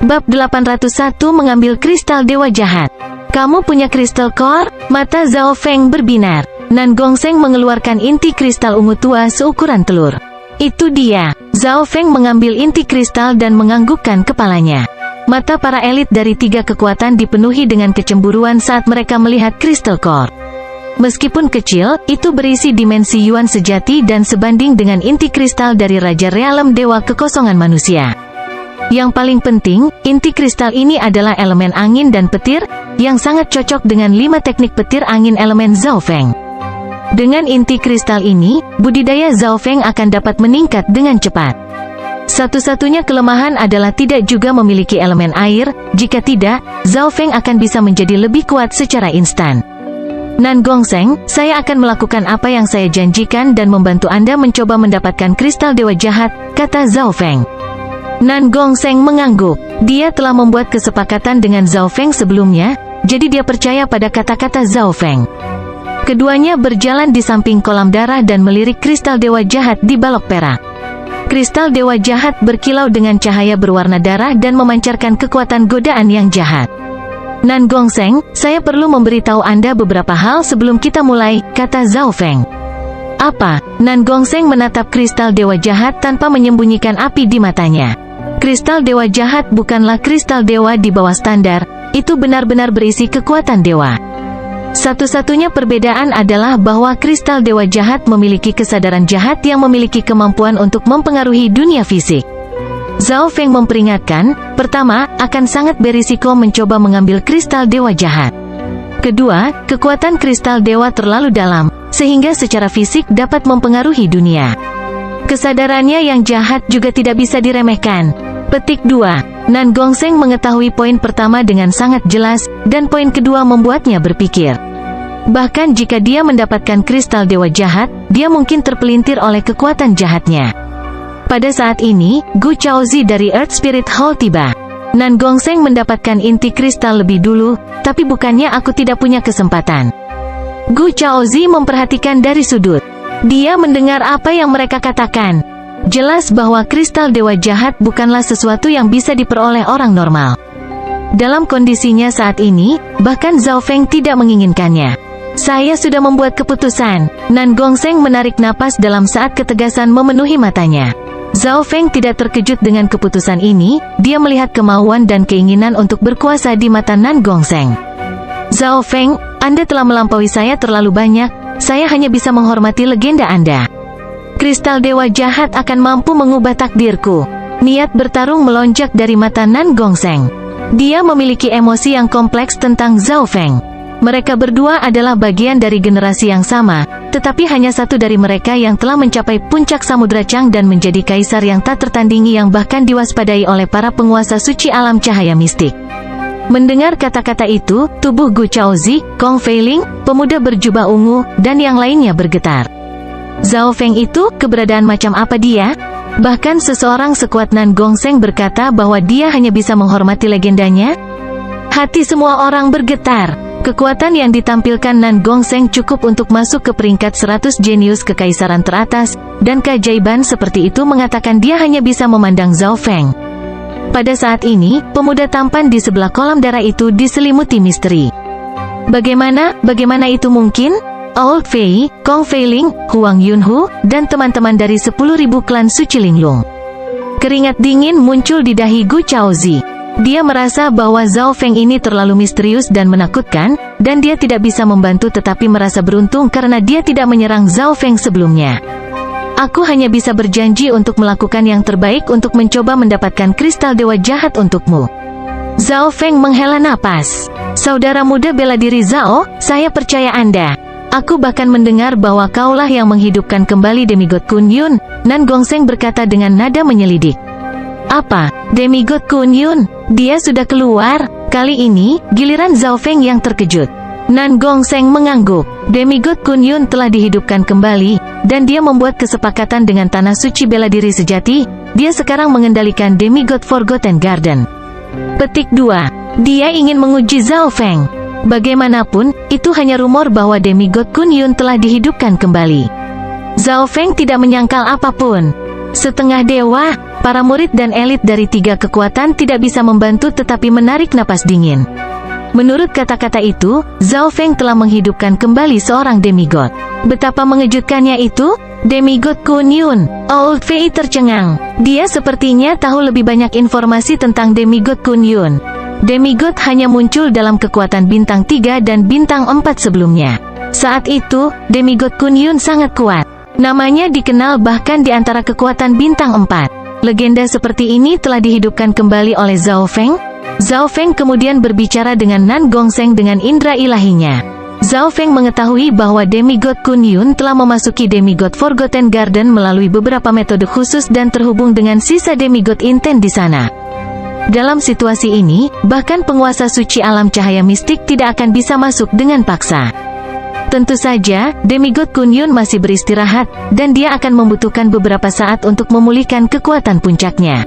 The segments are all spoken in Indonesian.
Bab 801 mengambil kristal dewa jahat. Kamu punya kristal core? Mata Zhao Feng berbinar. Nan Gongsheng mengeluarkan inti kristal ungu tua seukuran telur. Itu dia. Zhao Feng mengambil inti kristal dan menganggukkan kepalanya. Mata para elit dari 3 kekuatan dipenuhi dengan kecemburuan saat mereka melihat kristal core. Meskipun kecil, itu berisi dimensi Yuan sejati dan sebanding dengan inti kristal dari Raja Realem Dewa Kekosongan Manusia. Yang paling penting, inti kristal ini adalah elemen angin dan petir, yang sangat cocok dengan 5 teknik petir angin elemen Zhao Feng. Dengan inti kristal ini, budidaya Zhao Feng akan dapat meningkat dengan cepat. Satu-satunya kelemahan adalah tidak juga memiliki elemen air, jika tidak, Zhao Feng akan bisa menjadi lebih kuat secara instan. Nan Gongsheng, saya akan melakukan apa yang saya janjikan dan membantu Anda mencoba mendapatkan kristal dewa jahat, kata Zhao Feng. Nan Gongsheng mengangguk. Dia telah membuat kesepakatan dengan Zhao Feng sebelumnya, jadi dia percaya pada kata-kata Zhao Feng. Keduanya berjalan di samping kolam darah dan melirik kristal dewa jahat di balok perak. Kristal dewa jahat berkilau dengan cahaya berwarna darah dan memancarkan kekuatan godaan yang jahat. Nan Gongsheng, saya perlu memberitahu Anda beberapa hal sebelum kita mulai, kata Zhao Feng. Apa? Nan Gongsheng menatap kristal dewa jahat tanpa menyembunyikan api di matanya. Kristal dewa jahat bukanlah kristal dewa di bawah standar, itu benar-benar berisi kekuatan dewa. Satu-satunya perbedaan adalah bahwa kristal dewa jahat memiliki kesadaran jahat yang memiliki kemampuan untuk mempengaruhi dunia fisik. Zhao Feng memperingatkan, pertama, akan sangat berisiko mencoba mengambil kristal dewa jahat. Kedua, kekuatan kristal dewa terlalu dalam, sehingga secara fisik dapat mempengaruhi dunia. Kesadarannya yang jahat juga tidak bisa diremehkan. Petik 2. Nan Gongsheng mengetahui poin pertama dengan sangat jelas, dan poin kedua membuatnya berpikir. Bahkan jika dia mendapatkan kristal dewa jahat, dia mungkin terpelintir oleh kekuatan jahatnya. Pada saat ini, Gu Chaozi dari Earth Spirit Hall tiba. Nan Gongsheng mendapatkan inti kristal lebih dulu, tapi bukannya aku tidak punya kesempatan. Gu Chaozi memperhatikan dari sudut. Dia mendengar apa yang mereka katakan. Jelas bahwa kristal dewa jahat bukanlah sesuatu yang bisa diperoleh orang normal. Dalam kondisinya saat ini, bahkan Zhao Feng tidak menginginkannya. Saya sudah membuat keputusan. Nan Gongsheng menarik napas dalam saat ketegasan memenuhi matanya. Zhao Feng tidak terkejut dengan keputusan ini, dia melihat kemauan dan keinginan untuk berkuasa di mata Nan Gongsheng. Zhao Feng, Anda telah melampaui saya terlalu banyak, saya hanya bisa menghormati legenda Anda. Kristal dewa jahat akan mampu mengubah takdirku. Niat bertarung melonjak dari mata Nan Gongsheng. Dia memiliki emosi yang kompleks tentang Zhao Feng. Mereka berdua adalah bagian dari generasi yang sama, tetapi hanya satu dari mereka yang telah mencapai puncak Samudra Chang dan menjadi kaisar yang tak tertandingi yang bahkan diwaspadai oleh para penguasa suci alam cahaya mistik. Mendengar kata-kata itu, tubuh Gu Chaozi, Kong Feiling, pemuda berjubah ungu, dan yang lainnya bergetar. Zhao Feng itu, keberadaan macam apa dia? Bahkan seseorang sekuat Nan Gongsheng berkata bahwa dia hanya bisa menghormati legendanya? Hati semua orang bergetar. Kekuatan yang ditampilkan Nan Gongsheng cukup untuk masuk ke peringkat 100 jenius kekaisaran teratas, dan keajaiban seperti itu mengatakan dia hanya bisa memandang Zhao Feng. Pada saat ini, pemuda tampan di sebelah kolam darah itu diselimuti misteri. Bagaimana itu mungkin? Old Fei, Kong Feiling, Huang Yunhu, dan teman-teman dari 10.000 klan Suci Linglung. Keringat dingin muncul di dahi Gu Chaozi. Dia merasa bahwa Zhao Feng ini terlalu misterius dan menakutkan, dan dia tidak bisa membantu tetapi merasa beruntung karena dia tidak menyerang Zhao Feng sebelumnya. Aku hanya bisa berjanji untuk melakukan yang terbaik untuk mencoba mendapatkan kristal dewa jahat untukmu. Zhao Feng menghela napas. Saudara muda bela diri Zhao, saya percaya Anda. Aku bahkan mendengar bahwa kaulah yang menghidupkan kembali demigod Kun Yun, Nan Gongsheng berkata dengan nada menyelidik. Apa? Demigod Kun Yun? Dia sudah keluar? Kali ini, giliran Zhao Feng yang terkejut. Nan Gongsheng mengangguk. Demigod Kun Yun telah dihidupkan kembali, dan dia membuat kesepakatan dengan Tanah Suci Bela Diri Sejati, dia sekarang mengendalikan Demigod Forgotten Garden. Petik 2. Dia ingin menguji Zhao Feng. Bagaimanapun, itu hanya rumor bahwa Demigod Kun Yun telah dihidupkan kembali. Zhao Feng tidak menyangkal apapun. Setengah dewa, Para murid dan elit dari 3 kekuatan tidak bisa membantu tetapi menarik napas dingin. Menurut kata-kata itu, Zhao Feng telah menghidupkan kembali seorang demigod. Betapa mengejutkannya itu? Demigod Kun Yun. Old Fei tercengang. Dia sepertinya tahu lebih banyak informasi tentang demigod Kun Yun. Demigod hanya muncul dalam kekuatan bintang 3 dan bintang 4 sebelumnya. Saat itu, demigod Kun Yun sangat kuat. Namanya dikenal bahkan di antara kekuatan bintang 4. Legenda seperti ini telah dihidupkan kembali oleh Zhao Feng. Zhao Feng kemudian berbicara dengan Nan Gongseng dengan indera ilahinya. Zhao Feng mengetahui bahwa demigod Kun Yun telah memasuki demigod Forgotten Garden melalui beberapa metode khusus dan terhubung dengan sisa demigod Inten di sana. Dalam situasi ini, bahkan penguasa suci alam cahaya mistik tidak akan bisa masuk dengan paksa. Tentu saja, demigod Kun Yun masih beristirahat, dan dia akan membutuhkan beberapa saat untuk memulihkan kekuatan puncaknya.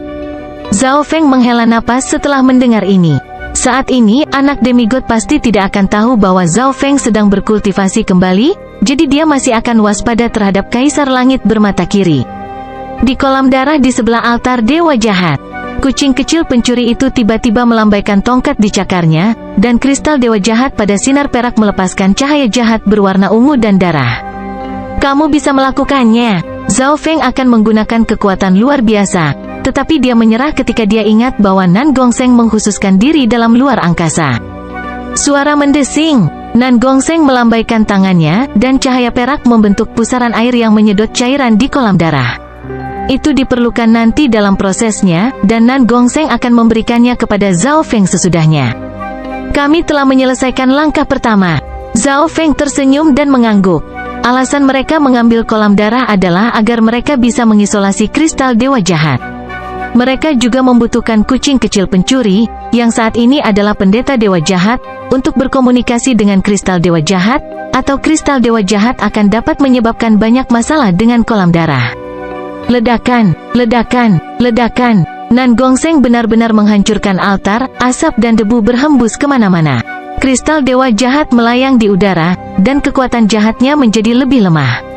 Zhao Feng menghela napas setelah mendengar ini. Saat ini, anak demigod pasti tidak akan tahu bahwa Zhao Feng sedang berkultivasi kembali, jadi dia masih akan waspada terhadap Kaisar Langit bermata kiri. Di kolam darah di sebelah altar Dewa Jahat, kucing kecil pencuri itu tiba-tiba melambaikan tongkat di cakarnya, dan kristal Dewa Jahat pada sinar perak melepaskan cahaya jahat berwarna ungu dan darah. Kamu bisa melakukannya. Zhao Feng akan menggunakan kekuatan luar biasa. Tetapi dia menyerah ketika dia ingat bahwa Nan Gongseng mengkhususkan diri dalam luar angkasa. Suara mendesing. Nan Gongseng melambaikan tangannya, dan cahaya perak membentuk pusaran air yang menyedot cairan di kolam darah. Itu diperlukan nanti dalam prosesnya, dan Nan Gongseng akan memberikannya kepada Zhao Feng sesudahnya. Kami telah menyelesaikan langkah pertama. Zhao Feng tersenyum dan mengangguk. Alasan mereka mengambil kolam darah adalah agar mereka bisa mengisolasi kristal Dewa Jahat. Mereka juga membutuhkan kucing kecil pencuri, yang saat ini adalah pendeta Dewa Jahat, untuk berkomunikasi dengan kristal Dewa Jahat, atau kristal Dewa Jahat akan dapat menyebabkan banyak masalah dengan kolam darah. Ledakan, ledakan, ledakan. Nan Gongseng benar-benar menghancurkan altar, asap dan debu berhembus kemana-mana. Kristal Dewa Jahat melayang di udara, dan kekuatan jahatnya menjadi lebih lemah.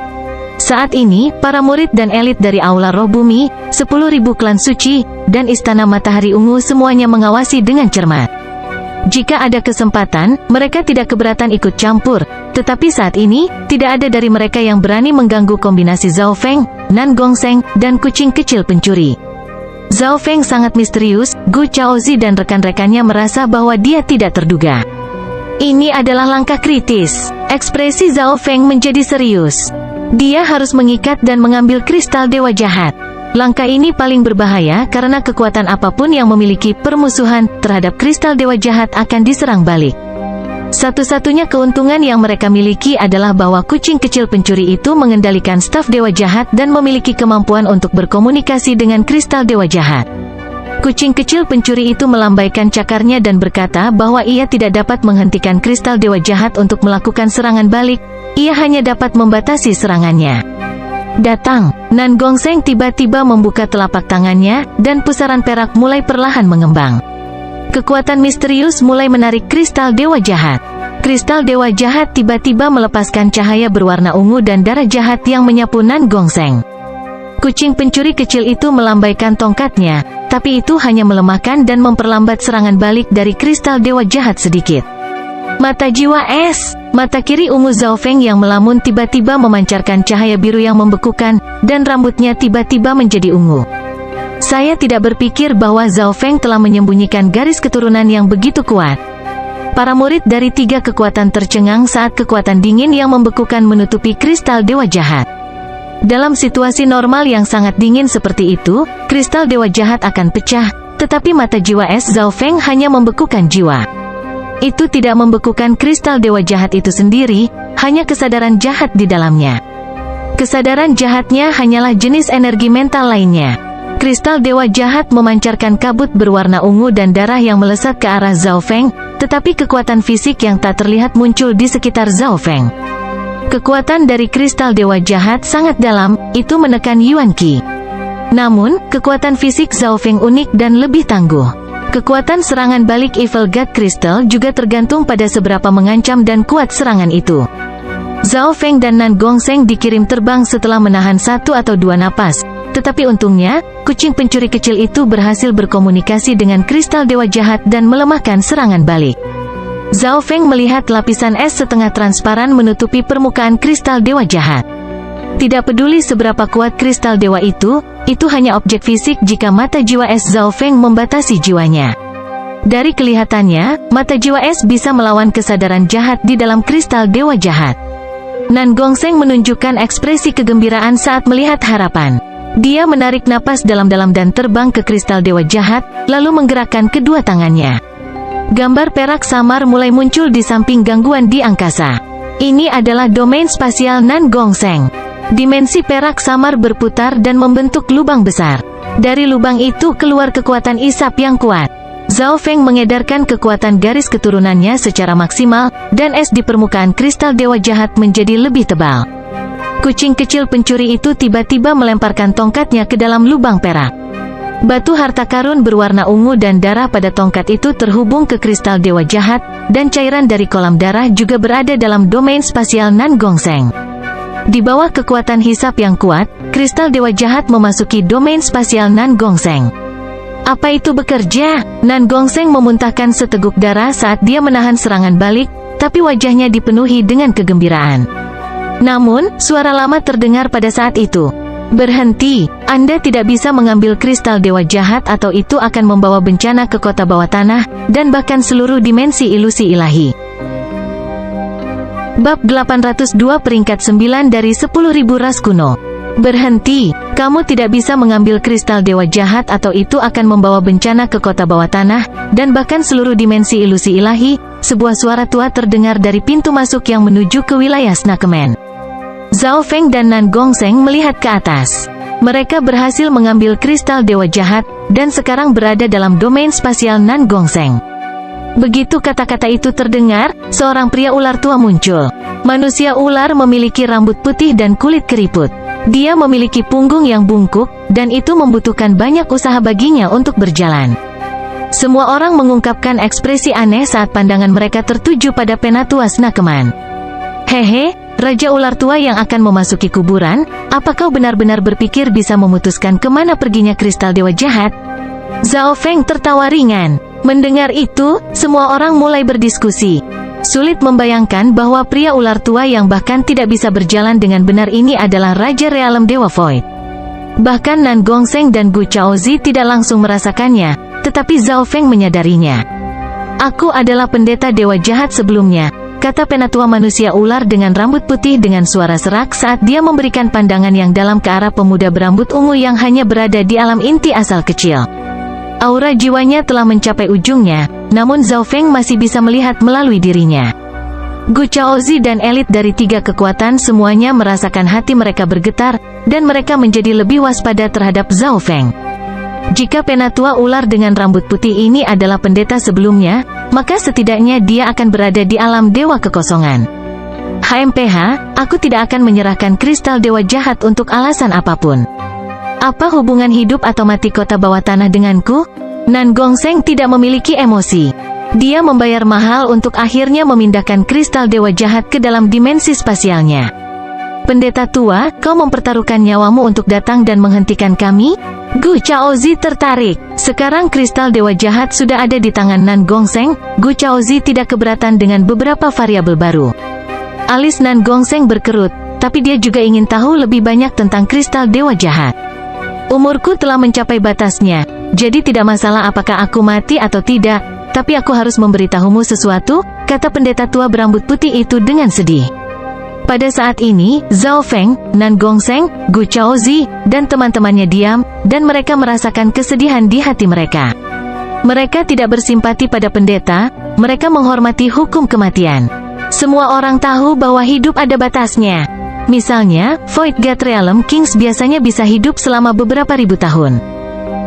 Saat ini, para murid dan elit dari Aula Roh Bumi, 10.000 klan suci, dan Istana Matahari Ungu semuanya mengawasi dengan cermat. Jika ada kesempatan, mereka tidak keberatan ikut campur, tetapi saat ini, tidak ada dari mereka yang berani mengganggu kombinasi Zhao Feng, Nan Gongseng, dan kucing kecil pencuri. Zhao Feng sangat misterius, Gu Chaozi dan rekan-rekannya merasa bahwa dia tidak terduga. Ini adalah langkah kritis. Ekspresi Zhao Feng menjadi serius. Dia harus mengikat dan mengambil kristal Dewa Jahat. Langkah ini paling berbahaya karena kekuatan apapun yang memiliki permusuhan terhadap kristal Dewa Jahat akan diserang balik. Satu-satunya keuntungan yang mereka miliki adalah bahwa kucing kecil pencuri itu mengendalikan staf Dewa Jahat dan memiliki kemampuan untuk berkomunikasi dengan kristal Dewa Jahat. Kucing kecil pencuri itu melambaikan cakarnya dan berkata bahwa ia tidak dapat menghentikan kristal Dewa Jahat untuk melakukan serangan balik, ia hanya dapat membatasi serangannya. Datang. Nan Gongseng tiba-tiba membuka telapak tangannya, dan pusaran perak mulai perlahan mengembang. Kekuatan misterius mulai menarik kristal Dewa Jahat. Kristal Dewa Jahat tiba-tiba melepaskan cahaya berwarna ungu dan darah jahat yang menyapu Nan Gongseng. Kucing pencuri kecil itu melambaikan tongkatnya, tapi itu hanya melemahkan dan memperlambat serangan balik dari kristal Dewa Jahat sedikit. Mata jiwa es. Mata kiri ungu Zhao Feng yang melamun tiba-tiba memancarkan cahaya biru yang membekukan, dan rambutnya tiba-tiba menjadi ungu. Saya tidak berpikir bahwa Zhao Feng telah menyembunyikan garis keturunan yang begitu kuat. Para murid dari 3 kekuatan tercengang saat kekuatan dingin yang membekukan menutupi kristal Dewa Jahat. Dalam situasi normal yang sangat dingin seperti itu, kristal Dewa Jahat akan pecah, tetapi mata jiwa es Zhao Feng hanya membekukan jiwa. Itu tidak membekukan kristal Dewa Jahat itu sendiri, hanya kesadaran jahat di dalamnya. Kesadaran jahatnya hanyalah jenis energi mental lainnya. Kristal Dewa Jahat memancarkan kabut berwarna ungu dan darah yang melesat ke arah Zhao Feng, tetapi kekuatan fisik yang tak terlihat muncul di sekitar Zhao Feng. Kekuatan dari kristal Dewa Jahat sangat dalam, itu menekan Yuan Qi. Namun, kekuatan fisik Zhao Feng unik dan lebih tangguh. Kekuatan serangan balik Evil God Crystal juga tergantung pada seberapa mengancam dan kuat serangan itu. Zhao Feng dan Nan Gongseng dikirim terbang setelah menahan 1 atau 2 napas, Tetapi untungnya, kucing pencuri kecil itu berhasil berkomunikasi dengan kristal dewa jahat dan melemahkan serangan balik. Zhao Feng melihat lapisan es setengah transparan menutupi permukaan kristal dewa jahat. Tidak peduli seberapa kuat kristal dewa itu hanya objek fisik jika mata jiwa es Zhao Feng membatasi jiwanya. Dari kelihatannya, mata jiwa es bisa melawan kesadaran jahat di dalam kristal dewa jahat. Nan Gongsheng menunjukkan ekspresi kegembiraan saat melihat harapan. Dia menarik napas dalam-dalam dan terbang ke kristal dewa jahat, lalu menggerakkan kedua tangannya. Gambar perak samar mulai muncul di samping gangguan di angkasa. Ini adalah domain spasial Nan Gongsheng. Dimensi perak samar berputar dan membentuk lubang besar. Dari lubang itu keluar kekuatan isap yang kuat. Zhao Feng mengedarkan kekuatan garis keturunannya secara maksimal, dan es di permukaan kristal dewa jahat menjadi lebih tebal. Kucing kecil pencuri itu tiba-tiba melemparkan tongkatnya ke dalam lubang perak. Batu harta karun berwarna ungu dan darah pada tongkat itu terhubung ke kristal dewa jahat, dan cairan dari kolam darah juga berada dalam domain spasial Nan Gongsheng. Di bawah kekuatan hisap yang kuat, kristal dewa jahat memasuki domain spasial Nan Gongsheng. Apa itu bekerja? Nan Gongsheng memuntahkan seteguk darah saat dia menahan serangan balik, tapi wajahnya dipenuhi dengan kegembiraan. Namun, suara lama terdengar pada saat itu. Berhenti, Anda tidak bisa mengambil kristal dewa jahat atau itu akan membawa bencana ke kota bawah tanah, dan bahkan seluruh dimensi ilusi ilahi. Bab 802 peringkat 9 dari 10.000 ras kuno. Berhenti, kamu tidak bisa mengambil kristal dewa jahat atau itu akan membawa bencana ke kota bawah tanah, dan bahkan seluruh dimensi ilusi ilahi. Sebuah suara tua terdengar dari pintu masuk yang menuju ke wilayah Snakeman. Zhao Feng dan Nan Gongsheng melihat ke atas. Mereka berhasil mengambil kristal dewa jahat, dan sekarang berada dalam domain spasial Nan Gongsheng. Begitu kata-kata itu terdengar, seorang pria ular tua muncul. Manusia ular memiliki rambut putih dan kulit keriput. Dia memiliki punggung yang bungkuk, dan itu membutuhkan banyak usaha baginya untuk berjalan. Semua orang mengungkapkan ekspresi aneh saat pandangan mereka tertuju pada penatua Snakeman. Hehe, Raja Ular Tua yang akan memasuki kuburan, apa kau benar-benar berpikir bisa memutuskan kemana perginya kristal dewa jahat? Zhao Feng tertawa ringan. Mendengar itu, semua orang mulai berdiskusi. Sulit membayangkan bahwa pria ular tua yang bahkan tidak bisa berjalan dengan benar ini adalah Raja Realem Dewa Void. Bahkan Nan Gongsheng dan Gu Chaozi tidak langsung merasakannya, tetapi Zhao Feng menyadarinya. Aku adalah pendeta dewa jahat sebelumnya, kata penatua manusia ular dengan rambut putih dengan suara serak saat dia memberikan pandangan yang dalam ke arah pemuda berambut ungu yang hanya berada di alam inti asal kecil. Aura jiwanya telah mencapai ujungnya, namun Zhao Feng masih bisa melihat melalui dirinya. Gu Chaozi dan elit dari 3 kekuatan semuanya merasakan hati mereka bergetar, dan mereka menjadi lebih waspada terhadap Zhao Feng. Jika penatua ular dengan rambut putih ini adalah pendeta sebelumnya, maka setidaknya dia akan berada di alam dewa kekosongan. HMPH, aku tidak akan menyerahkan kristal dewa jahat untuk alasan apapun. Apa hubungan hidup atau mati kota bawah tanah denganku? Nan Gongsheng tidak memiliki emosi. Dia membayar mahal untuk akhirnya memindahkan kristal dewa jahat ke dalam dimensi spasialnya. Pendeta tua, kau mempertaruhkan nyawamu untuk datang dan menghentikan kami? Gu Chaozi tertarik. Sekarang kristal dewa jahat sudah ada di tangan Nan Gongsheng. Gu Chaozi tidak keberatan dengan beberapa variabel baru. Alis Nan Gongsheng berkerut, tapi dia juga ingin tahu lebih banyak tentang kristal dewa jahat. Umurku telah mencapai batasnya, jadi tidak masalah apakah aku mati atau tidak, tapi aku harus memberitahumu sesuatu, kata pendeta tua berambut putih itu dengan sedih. Pada saat ini, Zhao Feng, Nan Gongsheng, Gu Chaozi, dan teman-temannya diam, dan mereka merasakan kesedihan di hati mereka. Mereka tidak bersimpati pada pendeta, mereka menghormati hukum kematian. Semua orang tahu bahwa hidup ada batasnya. Misalnya, Void God Realm Kings biasanya bisa hidup selama beberapa ribu tahun.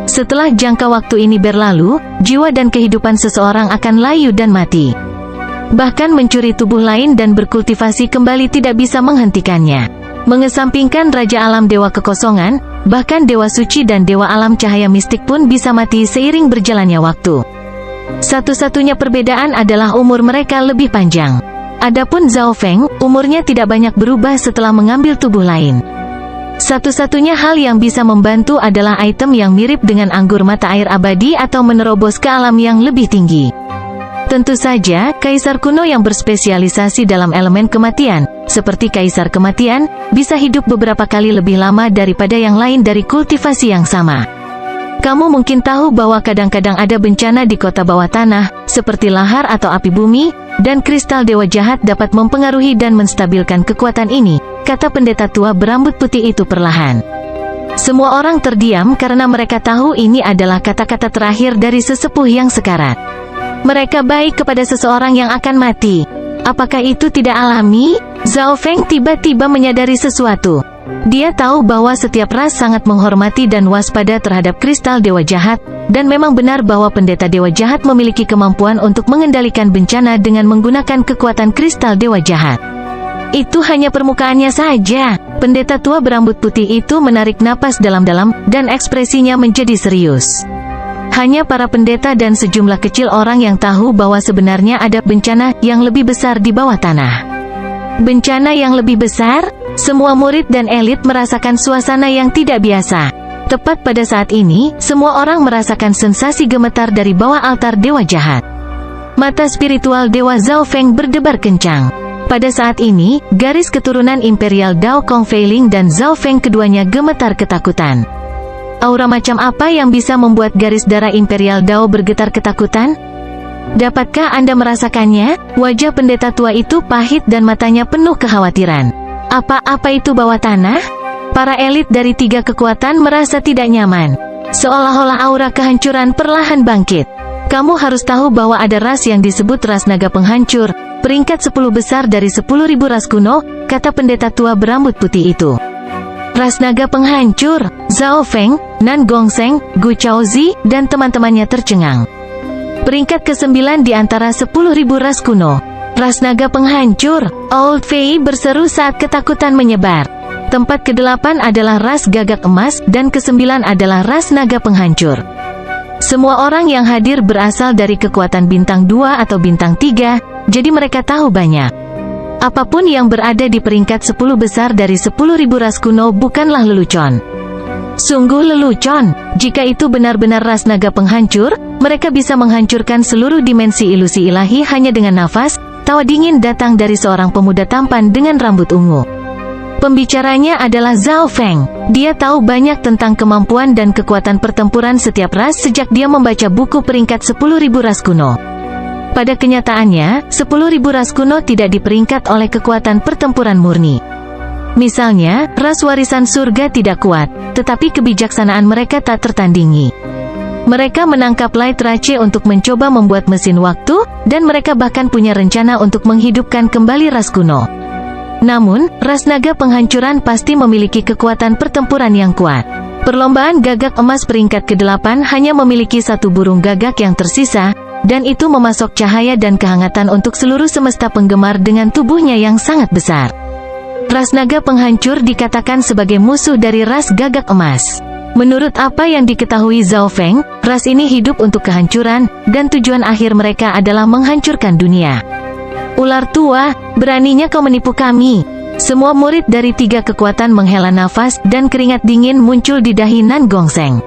Setelah jangka waktu ini berlalu, jiwa dan kehidupan seseorang akan layu dan mati. Bahkan mencuri tubuh lain dan berkultivasi kembali tidak bisa menghentikannya. Mengesampingkan Raja Alam Dewa Kekosongan, bahkan Dewa Suci dan Dewa Alam Cahaya Mistik pun bisa mati seiring berjalannya waktu. Satu-satunya perbedaan adalah umur mereka lebih panjang. Adapun Zhao Feng, umurnya tidak banyak berubah setelah mengambil tubuh lain. Satu-satunya hal yang bisa membantu adalah item yang mirip dengan anggur mata air abadi atau menerobos ke alam yang lebih tinggi. Tentu saja, kaisar kuno yang berspesialisasi dalam elemen kematian, seperti kaisar kematian, bisa hidup beberapa kali lebih lama daripada yang lain dari kultivasi yang sama. Kamu mungkin tahu bahwa kadang-kadang ada bencana di kota bawah tanah, seperti lahar atau api bumi, dan kristal dewa jahat dapat mempengaruhi dan menstabilkan kekuatan ini, kata pendeta tua berambut putih itu perlahan. Semua orang terdiam karena mereka tahu ini adalah kata-kata terakhir dari sesepuh yang sekarat. Mereka baik kepada seseorang yang akan mati. Apakah itu tidak alami? Zhao Feng tiba-tiba menyadari sesuatu. Dia tahu bahwa setiap ras sangat menghormati dan waspada terhadap kristal dewa jahat, dan memang benar bahwa pendeta dewa jahat memiliki kemampuan untuk mengendalikan bencana dengan menggunakan kekuatan kristal dewa jahat. Itu hanya permukaannya saja. Pendeta tua berambut putih itu menarik napas dalam-dalam, dan ekspresinya menjadi serius. Hanya para pendeta dan sejumlah kecil orang yang tahu bahwa sebenarnya ada bencana yang lebih besar di bawah tanah. Bencana yang lebih besar? Semua murid dan elit merasakan suasana yang tidak biasa. Tepat pada saat ini, semua orang merasakan sensasi gemetar dari bawah altar dewa jahat. Mata spiritual dewa Zhao Feng berdebar kencang. Pada saat ini, garis keturunan Imperial Dao Kong Feiling dan Zhao Feng keduanya gemetar ketakutan. Aura macam apa yang bisa membuat garis darah Imperial Dao bergetar ketakutan? Dapatkah Anda merasakannya? Wajah pendeta tua itu pahit dan matanya penuh kekhawatiran. Apa itu bawah tanah? Para elit dari 3 kekuatan merasa tidak nyaman. Seolah-olah aura kehancuran perlahan bangkit. Kamu harus tahu bahwa ada ras yang disebut ras naga penghancur, peringkat 10 besar dari 10.000 ras kuno, kata pendeta tua berambut putih itu. Ras naga penghancur? Zhao Feng, Nan Gongsheng, Gu Chaozi, dan teman-temannya tercengang. Peringkat ke-9 di antara 10.000 ras kuno. Ras naga penghancur, Old Fei berseru saat ketakutan menyebar. Tempat ke-8 adalah ras gagak emas, dan ke-9 adalah ras naga penghancur. Semua orang yang hadir berasal dari kekuatan bintang 2 atau bintang 3, jadi mereka tahu banyak. Apapun yang berada di peringkat 10 besar dari 10.000 ras kuno bukanlah lelucon. Sungguh lelucon. Jika itu benar-benar ras naga penghancur, mereka bisa menghancurkan seluruh dimensi ilusi ilahi hanya dengan nafas. Tawa dingin datang dari seorang pemuda tampan dengan rambut ungu. Pembicaranya adalah Zhao Feng. Dia tahu banyak tentang kemampuan dan kekuatan pertempuran setiap ras sejak dia membaca buku peringkat 10.000 ras kuno. Pada kenyataannya, 10.000 ras kuno tidak diperingkat oleh kekuatan pertempuran murni. Misalnya, ras warisan surga tidak kuat, tetapi kebijaksanaan mereka tak tertandingi. Mereka menangkap Light Rache untuk mencoba membuat mesin waktu, dan mereka bahkan punya rencana untuk menghidupkan kembali ras kuno. Namun, ras naga penghancuran pasti memiliki kekuatan pertempuran yang kuat. Perlombaan gagak emas peringkat ke-8 hanya memiliki 1 burung gagak yang tersisa, dan itu memasok cahaya dan kehangatan untuk seluruh semesta penggemar dengan tubuhnya yang sangat besar. Ras naga penghancur dikatakan sebagai musuh dari ras gagak emas. Menurut apa yang diketahui Zhao Feng, ras ini hidup untuk kehancuran, dan tujuan akhir mereka adalah menghancurkan dunia. Ular tua, beraninya kau menipu kami. Semua murid dari 3 kekuatan menghela nafas, dan keringat dingin muncul di dahi Nan Gongsheng.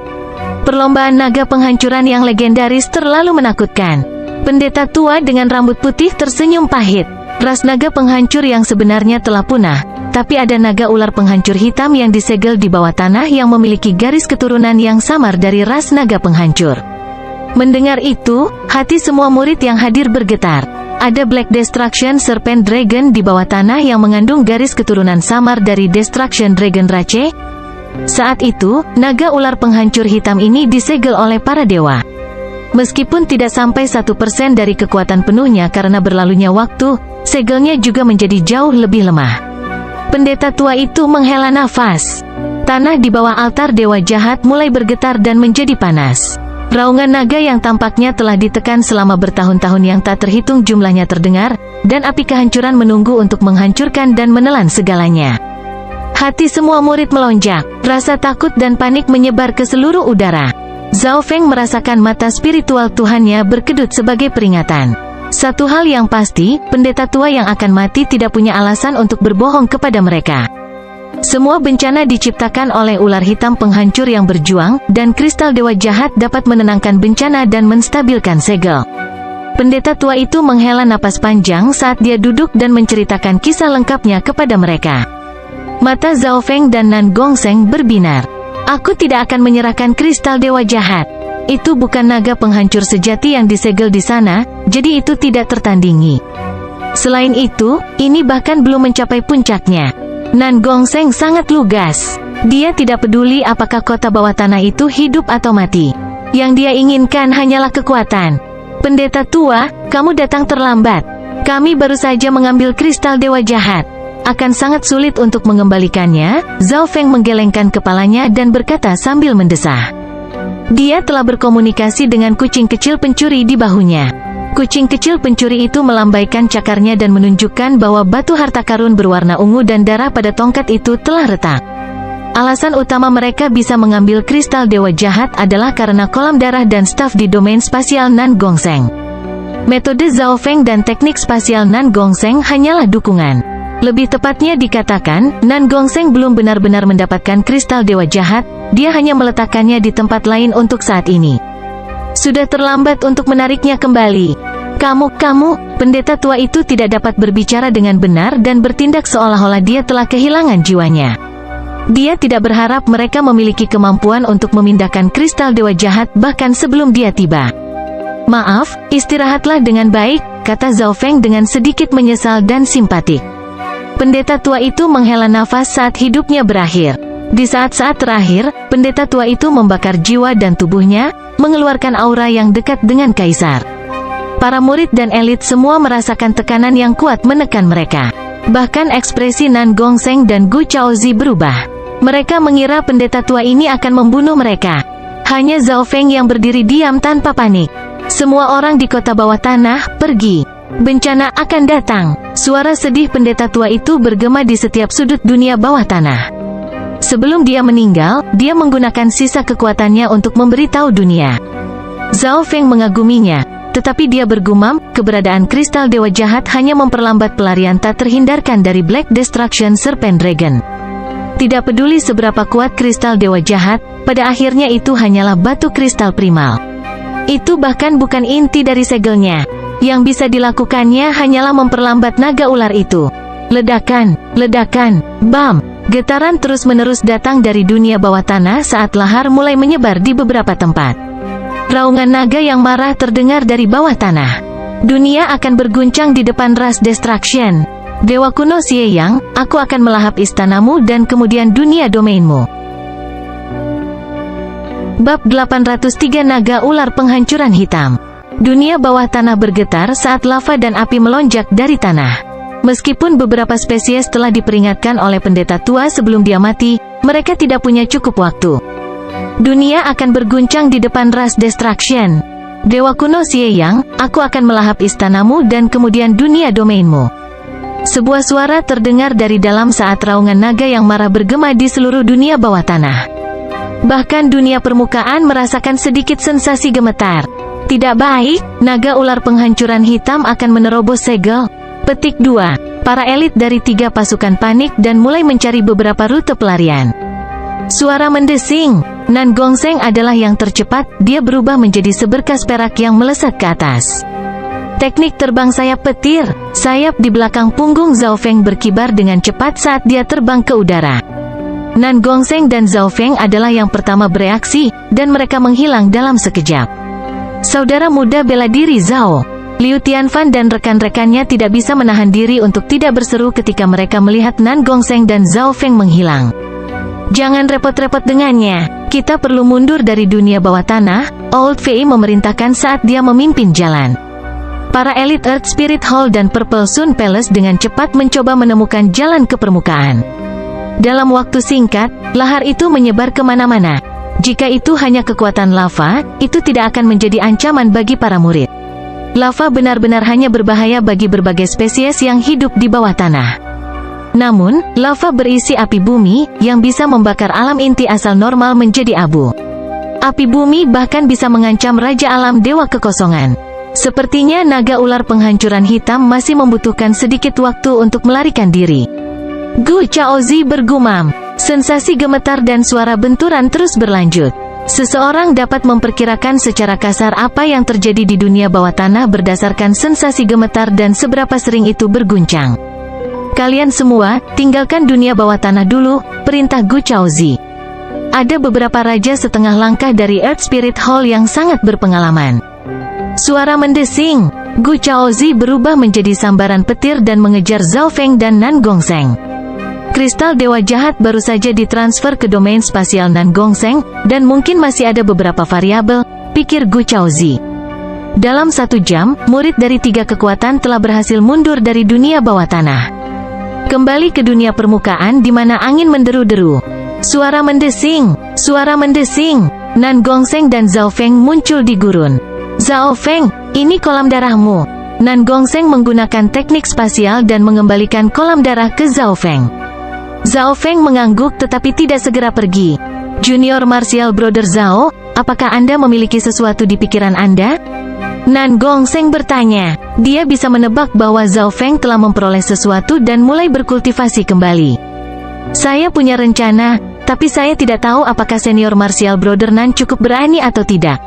Perlombaan naga penghancuran yang legendaris terlalu menakutkan. Pendeta tua dengan rambut putih tersenyum pahit. Ras naga penghancur yang sebenarnya telah punah, tapi ada naga ular penghancur hitam yang disegel di bawah tanah yang memiliki garis keturunan yang samar dari ras naga penghancur. Mendengar itu, hati semua murid yang hadir bergetar. Ada Black Destruction Serpent Dragon di bawah tanah yang mengandung garis keturunan samar dari Destruction Dragon Rache. Saat itu, naga ular penghancur hitam ini disegel oleh para dewa. Meskipun tidak sampai 1% dari kekuatan penuhnya karena berlalunya waktu, segelnya juga menjadi jauh lebih lemah. Pendeta tua itu menghela nafas. Tanah di bawah altar dewa jahat mulai bergetar dan menjadi panas. Raungan naga yang tampaknya telah ditekan selama bertahun-tahun yang tak terhitung jumlahnya terdengar, dan api kehancuran menunggu untuk menghancurkan dan menelan segalanya. Hati semua murid melonjak, rasa takut dan panik menyebar ke seluruh udara. Zhao Feng merasakan mata spiritual Tuhannya berkedut sebagai peringatan. Satu hal yang pasti, pendeta tua yang akan mati tidak punya alasan untuk berbohong kepada mereka. Semua bencana diciptakan oleh ular hitam penghancur yang berjuang, dan kristal dewa jahat dapat menenangkan bencana dan menstabilkan segel. Pendeta tua itu menghela napas panjang saat dia duduk dan menceritakan kisah lengkapnya kepada mereka. Mata Zhao Feng dan Nan Gongseng berbinar. Aku tidak akan menyerahkan kristal dewa jahat. Itu bukan naga penghancur sejati yang disegel di sana, jadi itu tidak tertandingi. Selain itu, ini bahkan belum mencapai puncaknya. Nan Gongseng sangat lugas. Dia tidak peduli apakah kota bawah tanah itu hidup atau mati. Yang dia inginkan hanyalah kekuatan. Pendeta tua, kamu datang terlambat. Kami baru saja mengambil kristal dewa jahat. Akan sangat sulit untuk mengembalikannya. Zhao Feng menggelengkan kepalanya dan berkata sambil mendesah. Dia telah berkomunikasi dengan kucing kecil pencuri di bahunya. Kucing kecil pencuri itu melambaikan cakarnya dan menunjukkan bahwa batu harta karun berwarna ungu dan darah pada tongkat itu telah retak. Alasan utama mereka bisa mengambil kristal dewa jahat adalah karena kolam darah dan staf di domain spasial Nan Gongseng. Metode Zhao Feng dan teknik spasial Nan Gongseng hanyalah dukungan. Lebih tepatnya dikatakan, Nan Gongseng belum benar-benar mendapatkan kristal dewa jahat, dia hanya meletakkannya di tempat lain untuk saat ini. Sudah terlambat untuk menariknya kembali. Kamu, pendeta tua itu tidak dapat berbicara dengan benar dan bertindak seolah-olah dia telah kehilangan jiwanya. Dia tidak berharap mereka memiliki kemampuan untuk memindahkan kristal dewa jahat bahkan sebelum dia tiba. Maaf, istirahatlah dengan baik, kata Zhao Feng dengan sedikit menyesal dan simpatik. Pendeta tua itu menghela nafas saat hidupnya berakhir. Di saat-saat terakhir, pendeta tua itu membakar jiwa dan tubuhnya, mengeluarkan aura yang dekat dengan kaisar. Para murid dan elit semua merasakan tekanan yang kuat menekan mereka. Bahkan ekspresi Nan Gongseng dan Gu Chaozi berubah. Mereka mengira pendeta tua ini akan membunuh mereka. Hanya Zhao Feng yang berdiri diam tanpa panik. Semua orang di kota bawah tanah, pergi. Bencana akan datang. Suara sedih pendeta tua itu bergema di setiap sudut dunia bawah tanah. Sebelum dia meninggal, dia menggunakan sisa kekuatannya untuk memberitahu dunia. Zhao Feng mengaguminya, tetapi dia bergumam, keberadaan kristal dewa jahat hanya memperlambat pelarian tak terhindarkan dari Black Destruction Serpent Dragon. Tidak peduli seberapa kuat kristal dewa jahat, pada akhirnya itu hanyalah batu kristal primal. Itu bahkan bukan inti dari segelnya. Yang bisa dilakukannya hanyalah memperlambat naga ular itu. Ledakan, bam. Getaran terus-menerus datang dari dunia bawah tanah saat lahar mulai menyebar di beberapa tempat. Raungan naga yang marah terdengar dari bawah tanah. Dunia akan berguncang di depan ras Destruction. Dewa kuno Xie Yang, aku akan melahap istanamu dan kemudian dunia domainmu. Bab 803 Naga Ular Penghancuran Hitam. Dunia bawah tanah bergetar saat lava dan api melonjak dari tanah. Meskipun beberapa spesies telah diperingatkan oleh pendeta tua sebelum dia mati, mereka tidak punya cukup waktu. Dunia akan berguncang di depan ras Destruction. Dewa kuno Xie Yang, aku akan melahap istanamu dan kemudian dunia domainmu. Sebuah suara terdengar dari dalam saat raungan naga yang marah bergema di seluruh dunia bawah tanah. Bahkan dunia permukaan merasakan sedikit sensasi gemetar. Tidak baik, naga ular penghancuran hitam akan menerobos segel. Petik 2. Para elit dari 3 pasukan panik dan mulai mencari beberapa rute pelarian. Suara mendesing. Nan Gongseng adalah yang tercepat, dia berubah menjadi seberkas perak yang melesat ke atas. Teknik terbang sayap petir. Sayap di belakang punggung Zhao Feng berkibar dengan cepat saat dia terbang ke udara. Nan Gongseng dan Zhao Feng adalah yang pertama bereaksi, dan mereka menghilang dalam sekejap. Saudara muda bela diri Zhao. Liu Tianfan dan rekan-rekannya tidak bisa menahan diri untuk tidak berseru ketika mereka melihat Nan Gongseng dan Zhao Feng menghilang. Jangan repot-repot dengannya. Kita perlu mundur dari dunia bawah tanah, Old Fei memerintahkan saat dia memimpin jalan. Para elit Earth Spirit Hall dan Purple Sun Palace dengan cepat mencoba menemukan jalan ke permukaan. Dalam waktu singkat, lahar itu menyebar kemana-mana. Jika itu hanya kekuatan lava, itu tidak akan menjadi ancaman bagi para murid. Lava benar-benar hanya berbahaya bagi berbagai spesies yang hidup di bawah tanah. Namun, lava berisi api bumi, yang bisa membakar alam inti asal normal menjadi abu. Api bumi bahkan bisa mengancam Raja Alam Dewa Kekosongan. Sepertinya naga ular penghancuran hitam masih membutuhkan sedikit waktu untuk melarikan diri. Gu Chaozi bergumam. Sensasi gemetar dan suara benturan terus berlanjut. Seseorang dapat memperkirakan secara kasar apa yang terjadi di dunia bawah tanah berdasarkan sensasi gemetar dan seberapa sering itu berguncang. Kalian semua, tinggalkan dunia bawah tanah dulu, perintah Gu Chaozi. Ada beberapa raja setengah langkah dari Earth Spirit Hall yang sangat berpengalaman. Suara mendesing. Gu Chaozi berubah menjadi sambaran petir dan mengejar Zhao Feng dan Nan Gongseng. Kristal Dewa Jahat baru saja ditransfer ke domain spasial Nan Gongseng, dan mungkin masih ada beberapa variabel, pikir Gu Chaozi. Dalam 1 jam, murid dari 3 kekuatan telah berhasil mundur dari dunia bawah tanah. Kembali ke dunia permukaan di mana angin menderu-deru. Suara mendesing, suara mendesing. Nan Gongseng dan Zhao Feng muncul di gurun. Zhao Feng, ini kolam darahmu. Nan Gongseng menggunakan teknik spasial dan mengembalikan kolam darah ke Zhao Feng. Zhao Feng mengangguk tetapi tidak segera pergi. Junior Martial Brother Zhao, apakah Anda memiliki sesuatu di pikiran Anda? Nan Gongseng bertanya. Dia bisa menebak bahwa Zhao Feng telah memperoleh sesuatu dan mulai berkultivasi kembali. Saya punya rencana, tapi saya tidak tahu apakah senior Martial Brother Nan cukup berani atau tidak.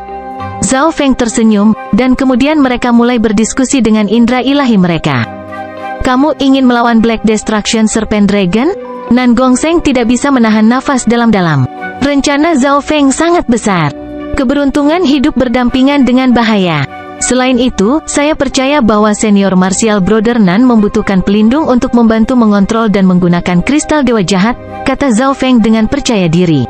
Zhao Feng tersenyum, dan kemudian mereka mulai berdiskusi dengan indera ilahi mereka. Kamu ingin melawan Black Destruction Serpent Dragon? Nan Gongseng tidak bisa menahan nafas dalam-dalam. Rencana Zhao Feng sangat besar. Keberuntungan hidup berdampingan dengan bahaya. Selain itu, saya percaya bahwa senior Martial Brother Nan membutuhkan pelindung untuk membantu mengontrol dan menggunakan kristal dewa jahat, kata Zhao Feng dengan percaya diri.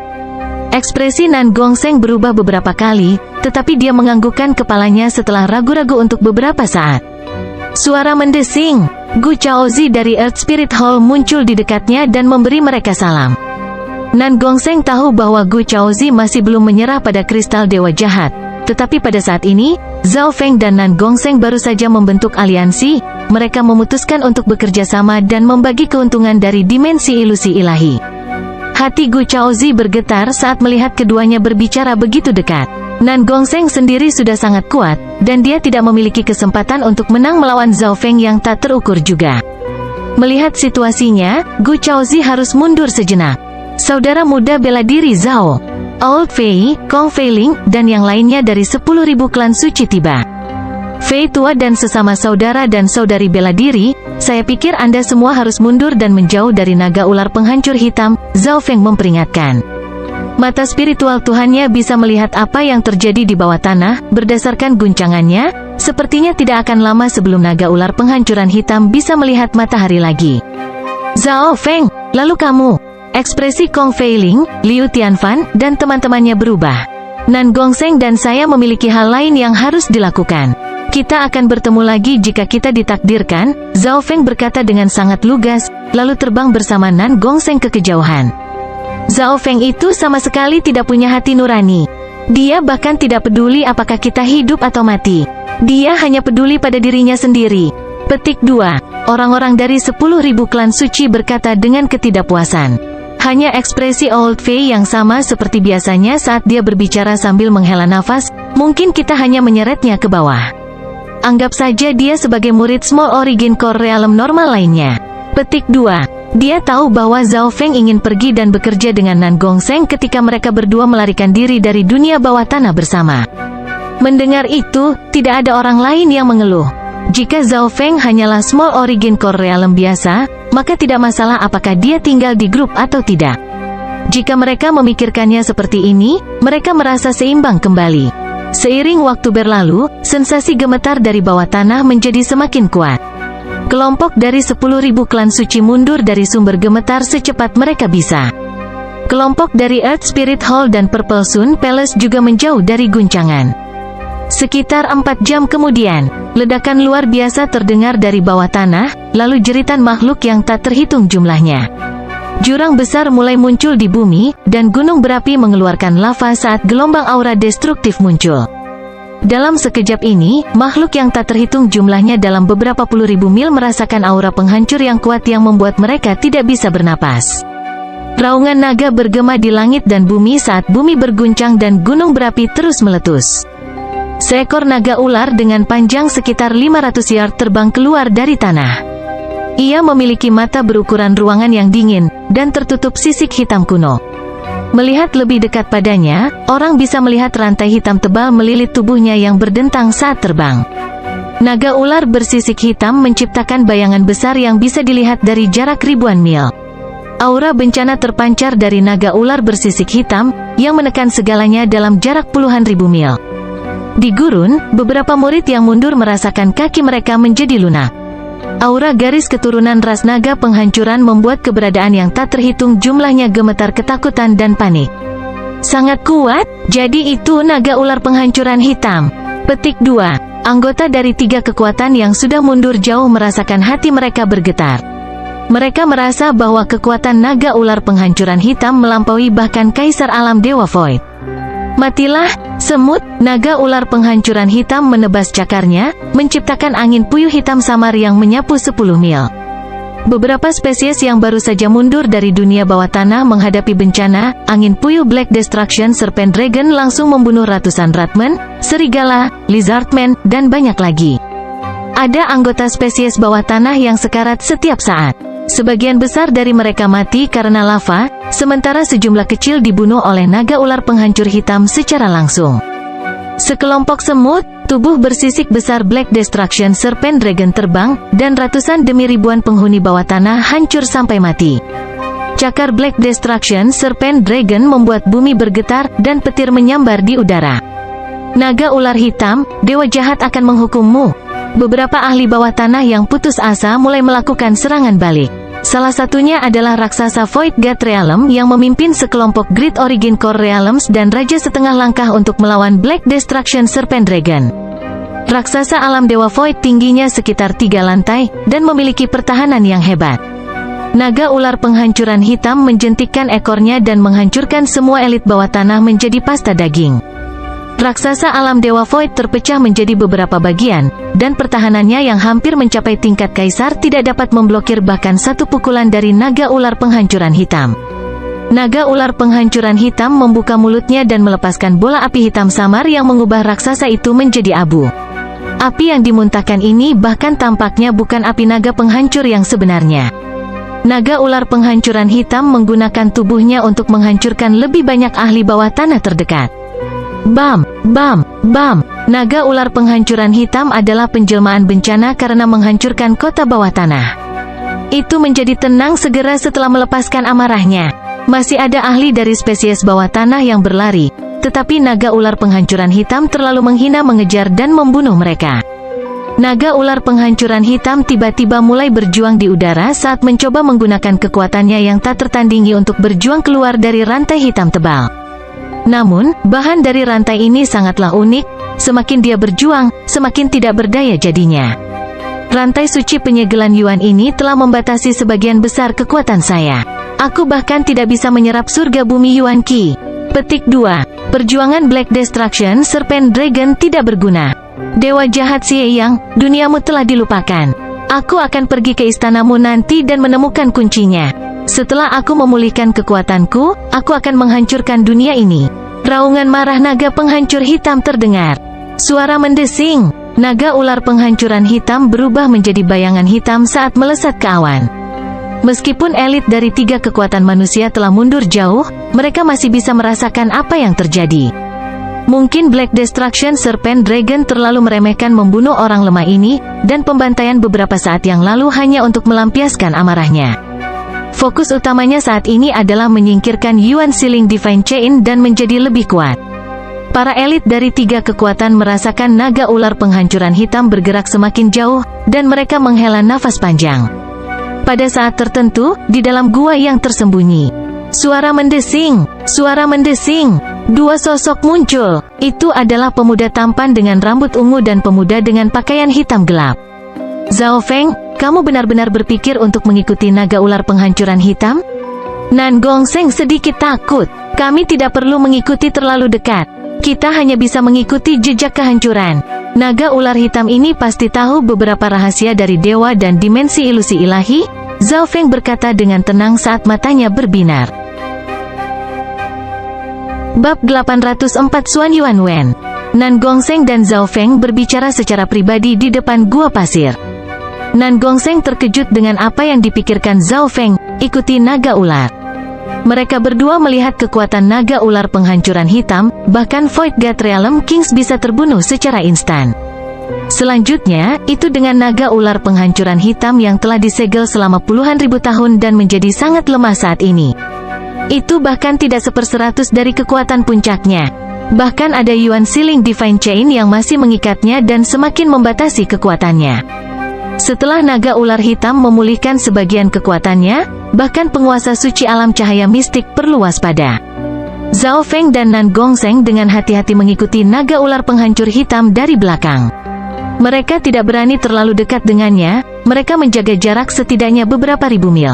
Ekspresi Nan Gongseng berubah beberapa kali, tetapi dia menganggukkan kepalanya setelah ragu-ragu untuk beberapa saat. Suara mendesing. Gu Chaozi dari Earth Spirit Hall muncul di dekatnya dan memberi mereka salam. Nan Gongseng tahu bahwa Gu Chaozi masih belum menyerah pada kristal dewa jahat. Tetapi pada saat ini, Zhao Feng dan Nan Gongseng baru saja membentuk aliansi. Mereka memutuskan untuk bekerja sama dan membagi keuntungan dari dimensi ilusi ilahi. Hati Gu Chaozi bergetar saat melihat keduanya berbicara begitu dekat. Nan Gongseng sendiri sudah sangat kuat, dan dia tidak memiliki kesempatan untuk menang melawan Zhao Feng yang tak terukur juga. Melihat situasinya, Gu Chaozi harus mundur sejenak. Saudara muda bela diri Zhao, Old Fei, Kong Feiling, dan yang lainnya dari 10.000 klan suci tiba. Fei tua dan sesama saudara dan saudari bela diri, saya pikir Anda semua harus mundur dan menjauh dari naga ular penghancur hitam, Zhao Feng memperingatkan. Mata spiritual Tuhannya bisa melihat apa yang terjadi di bawah tanah, berdasarkan guncangannya, sepertinya tidak akan lama sebelum naga ular penghancuran hitam bisa melihat matahari lagi. Zhao Feng, lalu kamu? Ekspresi Kong Feiling, Liu Tianfan, dan teman-temannya berubah. Nan Gongseng dan saya memiliki hal lain yang harus dilakukan. Kita akan bertemu lagi jika kita ditakdirkan, Zhao Feng berkata dengan sangat lugas, lalu terbang bersama Nan Gongseng ke kejauhan. Zhao Feng itu sama sekali tidak punya hati nurani. Dia bahkan tidak peduli apakah kita hidup atau mati. Dia hanya peduli pada dirinya sendiri. Petik 2. Orang-orang dari 10.000 klan suci berkata dengan ketidakpuasan. Hanya ekspresi Old Fei yang sama seperti biasanya saat dia berbicara sambil menghela nafas, mungkin kita hanya menyeretnya ke bawah. Anggap saja dia sebagai murid Small Origin Core Realm normal lainnya. Petik 2. Dia tahu bahwa Zhao Feng ingin pergi dan bekerja dengan Nan Gongseng ketika mereka berdua melarikan diri dari dunia bawah tanah bersama. Mendengar itu, tidak ada orang lain yang mengeluh. Jika Zhao Feng hanyalah Small Origin Core Realm biasa, maka tidak masalah apakah dia tinggal di grup atau tidak. Jika mereka memikirkannya seperti ini, mereka merasa seimbang kembali. Seiring waktu berlalu, sensasi gemetar dari bawah tanah menjadi semakin kuat. Kelompok dari 10.000 klan suci mundur dari sumber gemetar secepat mereka bisa. Kelompok dari Earth Spirit Hall dan Purple Sun Palace juga menjauh dari guncangan. Sekitar 4 jam kemudian, ledakan luar biasa terdengar dari bawah tanah, lalu jeritan makhluk yang tak terhitung jumlahnya. Jurang besar mulai muncul di bumi, dan gunung berapi mengeluarkan lava saat gelombang aura destruktif muncul. Dalam sekejap ini, makhluk yang tak terhitung jumlahnya dalam beberapa puluh ribu mil merasakan aura penghancur yang kuat yang membuat mereka tidak bisa bernapas. Raungan naga bergema di langit dan bumi saat bumi berguncang dan gunung berapi terus meletus. Seekor naga ular dengan panjang sekitar 500 yard terbang keluar dari tanah. Ia memiliki mata berukuran ruangan yang dingin, dan tertutup sisik hitam kuno. Melihat lebih dekat padanya, orang bisa melihat rantai hitam tebal melilit tubuhnya yang berdentang saat terbang. Naga ular bersisik hitam menciptakan bayangan besar yang bisa dilihat dari jarak ribuan mil. Aura bencana terpancar dari naga ular bersisik hitam, yang menekan segalanya dalam jarak puluhan ribu mil. Di gurun, beberapa murid yang mundur merasakan kaki mereka menjadi lunak. Aura garis keturunan ras naga penghancuran membuat keberadaan yang tak terhitung jumlahnya gemetar ketakutan dan panik. Sangat kuat, jadi itu naga ular penghancuran hitam. Petik 2. Anggota dari 3 kekuatan yang sudah mundur jauh merasakan hati mereka bergetar. Mereka merasa bahwa kekuatan naga ular penghancuran hitam melampaui bahkan Kaisar Alam Dewa Void. Matilah, semut, naga ular penghancuran hitam menebas cakarnya, menciptakan angin puyuh hitam samar yang menyapu 10 mil. Beberapa spesies yang baru saja mundur dari dunia bawah tanah menghadapi bencana, angin puyuh Black Destruction Serpent Dragon langsung membunuh ratusan ratman, serigala, lizardman, dan banyak lagi. Ada anggota spesies bawah tanah yang sekarat setiap saat. Sebagian besar dari mereka mati karena lava, sementara sejumlah kecil dibunuh oleh naga ular penghancur hitam secara langsung. Sekelompok semut, tubuh bersisik besar Black Destruction Serpent Dragon terbang, dan ratusan demi ribuan penghuni bawah tanah hancur sampai mati. Cakar Black Destruction Serpent Dragon membuat bumi bergetar, dan petir menyambar di udara. Naga ular hitam, dewa jahat akan menghukummu. Beberapa ahli bawah tanah yang putus asa mulai melakukan serangan balik. Salah satunya adalah raksasa Void God Realm yang memimpin sekelompok Great Origin Core Realms dan Raja Setengah Langkah untuk melawan Black Destruction Serpent Dragon. Raksasa alam Dewa Void tingginya sekitar 3 lantai, dan memiliki pertahanan yang hebat. Naga ular penghancuran hitam menjentikkan ekornya dan menghancurkan semua elit bawah tanah menjadi pasta daging. Raksasa alam Dewa Void terpecah menjadi beberapa bagian, dan pertahanannya yang hampir mencapai tingkat kaisar tidak dapat memblokir bahkan satu pukulan dari naga ular penghancuran hitam. Naga ular penghancuran hitam membuka mulutnya dan melepaskan bola api hitam samar yang mengubah raksasa itu menjadi abu. Api yang dimuntahkan ini bahkan tampaknya bukan api naga penghancur yang sebenarnya. Naga ular penghancuran hitam menggunakan tubuhnya untuk menghancurkan lebih banyak ahli bawah tanah terdekat. Bam, bam, bam. Naga ular penghancuran hitam adalah penjelmaan bencana karena menghancurkan kota bawah tanah. Itu menjadi tenang segera setelah melepaskan amarahnya. Masih ada ahli dari spesies bawah tanah yang berlari, tetapi naga ular penghancuran hitam terlalu menghina mengejar dan membunuh mereka. Naga ular penghancuran hitam tiba-tiba mulai berjuang di udara saat mencoba menggunakan kekuatannya yang tak tertandingi untuk berjuang keluar dari rantai hitam tebal. Namun, bahan dari rantai ini sangatlah unik, semakin dia berjuang, semakin tidak berdaya jadinya. Rantai suci penyegelan Yuan ini telah membatasi sebagian besar kekuatan saya. Aku bahkan tidak bisa menyerap surga bumi Yuan Qi. Petik 2. Perjuangan Black Destruction Serpent Dragon tidak berguna. Dewa jahat Xie Yang, duniamu telah dilupakan. Aku akan pergi ke istanamu nanti dan menemukan kuncinya. Setelah aku memulihkan kekuatanku, aku akan menghancurkan dunia ini. Raungan marah naga penghancur hitam terdengar. Suara mendesing. Naga ular penghancuran hitam berubah menjadi bayangan hitam saat melesat ke awan. Meskipun elit dari 3 kekuatan manusia telah mundur jauh, mereka masih bisa merasakan apa yang terjadi. Mungkin Black Destruction Serpent Dragon terlalu meremehkan membunuh orang lemah ini, dan pembantaian beberapa saat yang lalu hanya untuk melampiaskan amarahnya. Fokus utamanya saat ini adalah menyingkirkan Yuan Sealing Divine Chain dan menjadi lebih kuat. Para elit dari 3 kekuatan merasakan naga ular penghancuran hitam bergerak semakin jauh, dan mereka menghela nafas panjang. Pada saat tertentu, di dalam gua yang tersembunyi, suara mendesing, suara mendesing. 2 sosok muncul. Itu adalah pemuda tampan dengan rambut ungu dan pemuda dengan pakaian hitam gelap. Zhao Feng, kamu benar-benar berpikir untuk mengikuti naga ular penghancuran hitam? Nan Gongseng sedikit takut. Kami tidak perlu mengikuti terlalu dekat. Kita hanya bisa mengikuti jejak kehancuran. Naga ular hitam ini pasti tahu beberapa rahasia dari dewa dan dimensi ilusi ilahi. Zhao Feng berkata dengan tenang saat matanya berbinar. Bab 804 Xuan Yuan Wen. Nan Gongseng dan Zhao Feng berbicara secara pribadi di depan gua pasir. Nan Gongsheng terkejut dengan apa yang dipikirkan Zhao Feng, ikuti naga ular. Mereka berdua melihat kekuatan naga ular penghancuran hitam, bahkan Void God Realm Kings bisa terbunuh secara instan. Selanjutnya, itu dengan naga ular penghancuran hitam yang telah disegel selama puluhan ribu tahun dan menjadi sangat lemah saat ini. Itu bahkan tidak 1/100 dari kekuatan puncaknya. Bahkan ada Yuan Siling Divine Chain yang masih mengikatnya dan semakin membatasi kekuatannya. Setelah naga ular hitam memulihkan sebagian kekuatannya, bahkan penguasa suci alam cahaya mistik perlu waspada. Zhao Feng dan Nan Gongsheng dengan hati-hati mengikuti naga ular penghancur hitam dari belakang. Mereka tidak berani terlalu dekat dengannya, mereka menjaga jarak setidaknya beberapa ribu mil.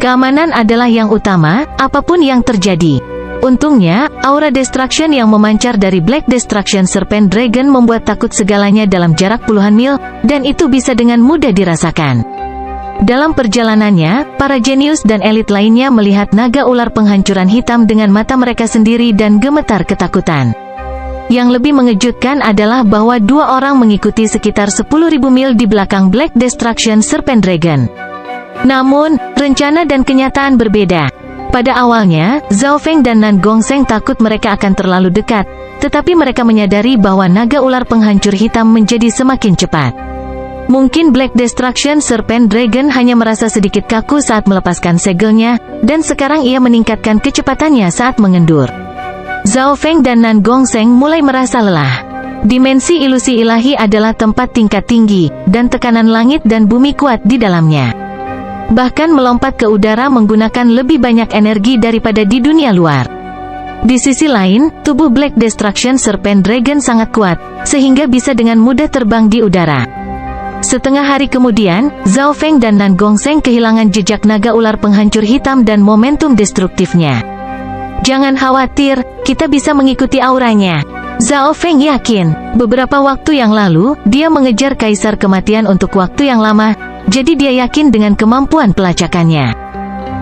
Keamanan adalah yang utama, apapun yang terjadi. Untungnya, aura destruction yang memancar dari Black Destruction Serpent Dragon membuat takut segalanya dalam jarak puluhan mil, dan itu bisa dengan mudah dirasakan. Dalam perjalanannya, para jenius dan elit lainnya melihat naga ular penghancuran hitam dengan mata mereka sendiri dan gemetar ketakutan. Yang lebih mengejutkan adalah bahwa dua orang mengikuti sekitar 10.000 mil di belakang Black Destruction Serpent Dragon. Namun, rencana dan kenyataan berbeda. Pada awalnya, Zhao Feng dan Nan Gongsheng takut mereka akan terlalu dekat, tetapi mereka menyadari bahwa naga ular penghancur hitam menjadi semakin cepat. Mungkin Black Destruction Serpent Dragon hanya merasa sedikit kaku saat melepaskan segelnya, dan sekarang ia meningkatkan kecepatannya saat mengendur. Zhao Feng dan Nan Gongsheng mulai merasa lelah. Dimensi ilusi ilahi adalah tempat tingkat tinggi, dan tekanan langit dan bumi kuat di dalamnya. Bahkan melompat ke udara menggunakan lebih banyak energi daripada di dunia luar. Di sisi lain, tubuh Black Destruction Serpent Dragon sangat kuat, sehingga bisa dengan mudah terbang di udara. Setengah hari kemudian, Zhao Feng dan Nan Gongsheng kehilangan jejak naga ular penghancur hitam dan momentum destruktifnya. Jangan khawatir, kita bisa mengikuti auranya. Zhao Feng yakin, beberapa waktu yang lalu, dia mengejar Kaisar Kematian untuk waktu yang lama, jadi dia yakin dengan kemampuan pelacakannya.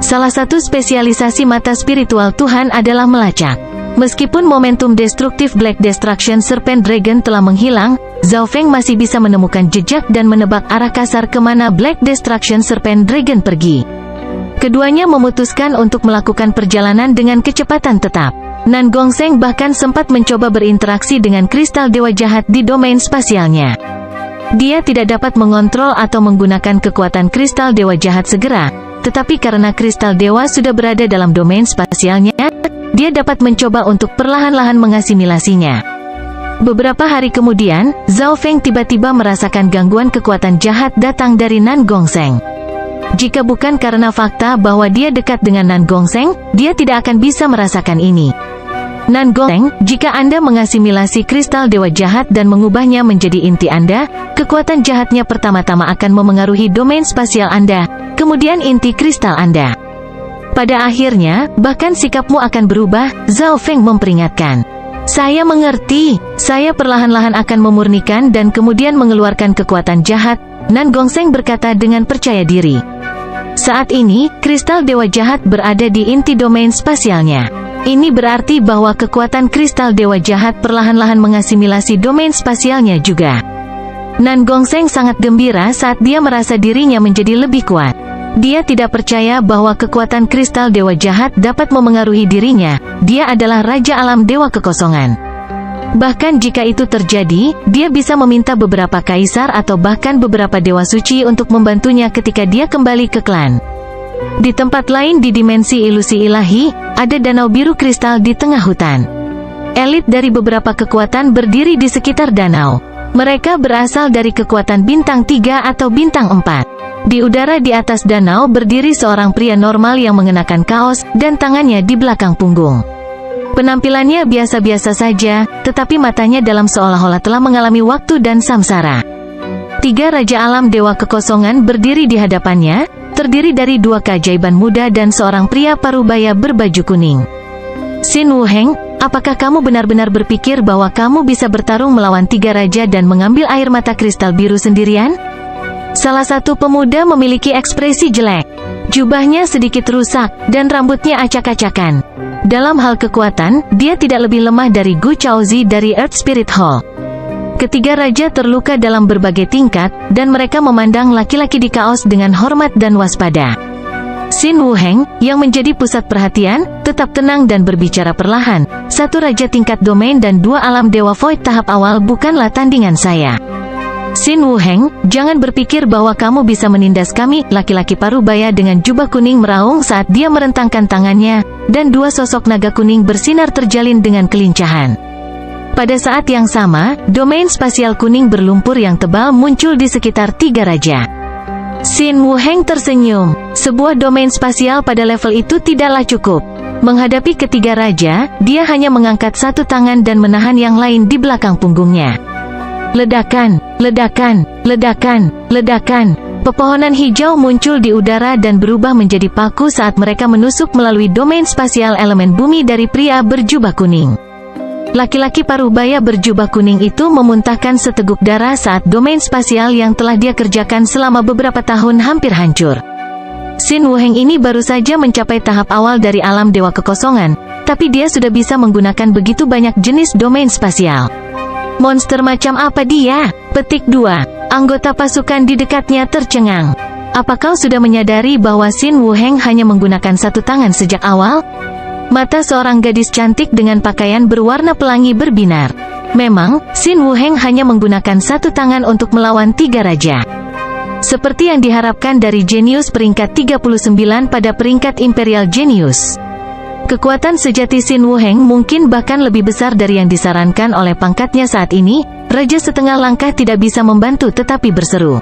Salah satu spesialisasi mata spiritual Tuhan adalah melacak. Meskipun momentum destruktif Black Destruction Serpent Dragon telah menghilang, Zhao Feng masih bisa menemukan jejak dan menebak arah kasar kemana Black Destruction Serpent Dragon pergi. Keduanya memutuskan untuk melakukan perjalanan dengan kecepatan tetap. Nan Gongsheng bahkan sempat mencoba berinteraksi dengan kristal dewa jahat di domain spasialnya. Dia tidak dapat mengontrol atau menggunakan kekuatan kristal dewa jahat segera, tetapi karena kristal dewa sudah berada dalam domain spasialnya, dia dapat mencoba untuk perlahan-lahan mengasimilasinya. Beberapa hari kemudian, Zhao Feng tiba-tiba merasakan gangguan kekuatan jahat datang dari Nan Gongsheng. Jika bukan karena fakta bahwa dia dekat dengan Nan Gongsheng, dia tidak akan bisa merasakan ini. Nan Gongsheng, jika Anda mengasimilasi kristal dewa jahat dan mengubahnya menjadi inti Anda, kekuatan jahatnya pertama-tama akan memengaruhi domain spasial Anda, kemudian inti kristal Anda. Pada akhirnya, bahkan sikapmu akan berubah, Zhao Feng memperingatkan. Saya mengerti, saya perlahan-lahan akan memurnikan dan kemudian mengeluarkan kekuatan jahat, Nan Gongsheng berkata dengan percaya diri. Saat ini, kristal dewa jahat berada di inti domain spasialnya. Ini berarti bahwa kekuatan kristal dewa jahat perlahan-lahan mengasimilasi domain spasialnya juga. Nan Gongsheng sangat gembira saat dia merasa dirinya menjadi lebih kuat. Dia tidak percaya bahwa kekuatan kristal dewa jahat dapat memengaruhi dirinya. Dia adalah Raja Alam Dewa Kekosongan. Bahkan jika itu terjadi, dia bisa meminta beberapa kaisar atau bahkan beberapa dewa suci untuk membantunya ketika dia kembali ke klan. Di tempat lain di dimensi ilusi ilahi, ada danau biru kristal di tengah hutan. Elit dari beberapa kekuatan berdiri di sekitar danau. Mereka berasal dari kekuatan bintang 3 atau bintang 4. Di udara di atas danau berdiri seorang pria normal yang mengenakan kaos dan tangannya di belakang punggung. Penampilannya biasa-biasa saja, tetapi matanya dalam seolah-olah telah mengalami waktu dan samsara. 3 Raja Alam Dewa Kekosongan berdiri di hadapannya, terdiri dari 2 keajaiban muda dan seorang pria parubaya berbaju kuning. Xin Wuheng, apakah kamu benar-benar berpikir bahwa kamu bisa bertarung melawan 3 raja dan mengambil air mata kristal biru sendirian? Salah satu pemuda memiliki ekspresi jelek. Jubahnya sedikit rusak, dan rambutnya acak-acakan. Dalam hal kekuatan, dia tidak lebih lemah dari Gu Chaozi dari Earth Spirit Hall. Ketiga raja terluka dalam berbagai tingkat, dan mereka memandang laki-laki di kaos dengan hormat dan waspada. Xin Wuheng, yang menjadi pusat perhatian, tetap tenang dan berbicara perlahan. Satu raja tingkat domain dan dua alam dewa void tahap awal bukanlah tandingan saya. Xin Wuheng, jangan berpikir bahwa kamu bisa menindas kami. Laki-laki parubaya dengan jubah kuning meraung saat dia merentangkan tangannya, dan dua sosok naga kuning bersinar terjalin dengan kelincahan. Pada saat yang sama, domain spasial kuning berlumpur yang tebal muncul di sekitar tiga raja. Xin Wuheng tersenyum. Sebuah domain spasial pada level itu tidaklah cukup. Menghadapi ketiga raja, dia hanya mengangkat satu tangan dan menahan yang lain di belakang punggungnya. Ledakan, ledakan, ledakan, ledakan. Pepohonan hijau muncul di udara dan berubah menjadi paku saat mereka menusuk melalui domain spasial elemen bumi dari pria berjubah kuning. Laki-laki parubaya berjubah kuning itu memuntahkan seteguk darah saat domain spasial yang telah dia kerjakan selama beberapa tahun hampir hancur. Xin Wuheng ini baru saja mencapai tahap awal dari alam dewa kekosongan, tapi dia sudah bisa menggunakan begitu banyak jenis domain spasial. Monster macam apa dia? Petik 2. Anggota pasukan di dekatnya tercengang. Apa kau sudah menyadari bahwa Xin Wuheng hanya menggunakan satu tangan sejak awal? Mata seorang gadis cantik dengan pakaian berwarna pelangi berbinar. Memang, Xin Wuheng hanya menggunakan satu tangan untuk melawan tiga raja. Seperti yang diharapkan dari jenius peringkat 39 pada peringkat Imperial Genius. Kekuatan sejati Xin Wuheng mungkin bahkan lebih besar dari yang disarankan oleh pangkatnya saat ini. Raja setengah langkah tidak bisa membantu tetapi berseru.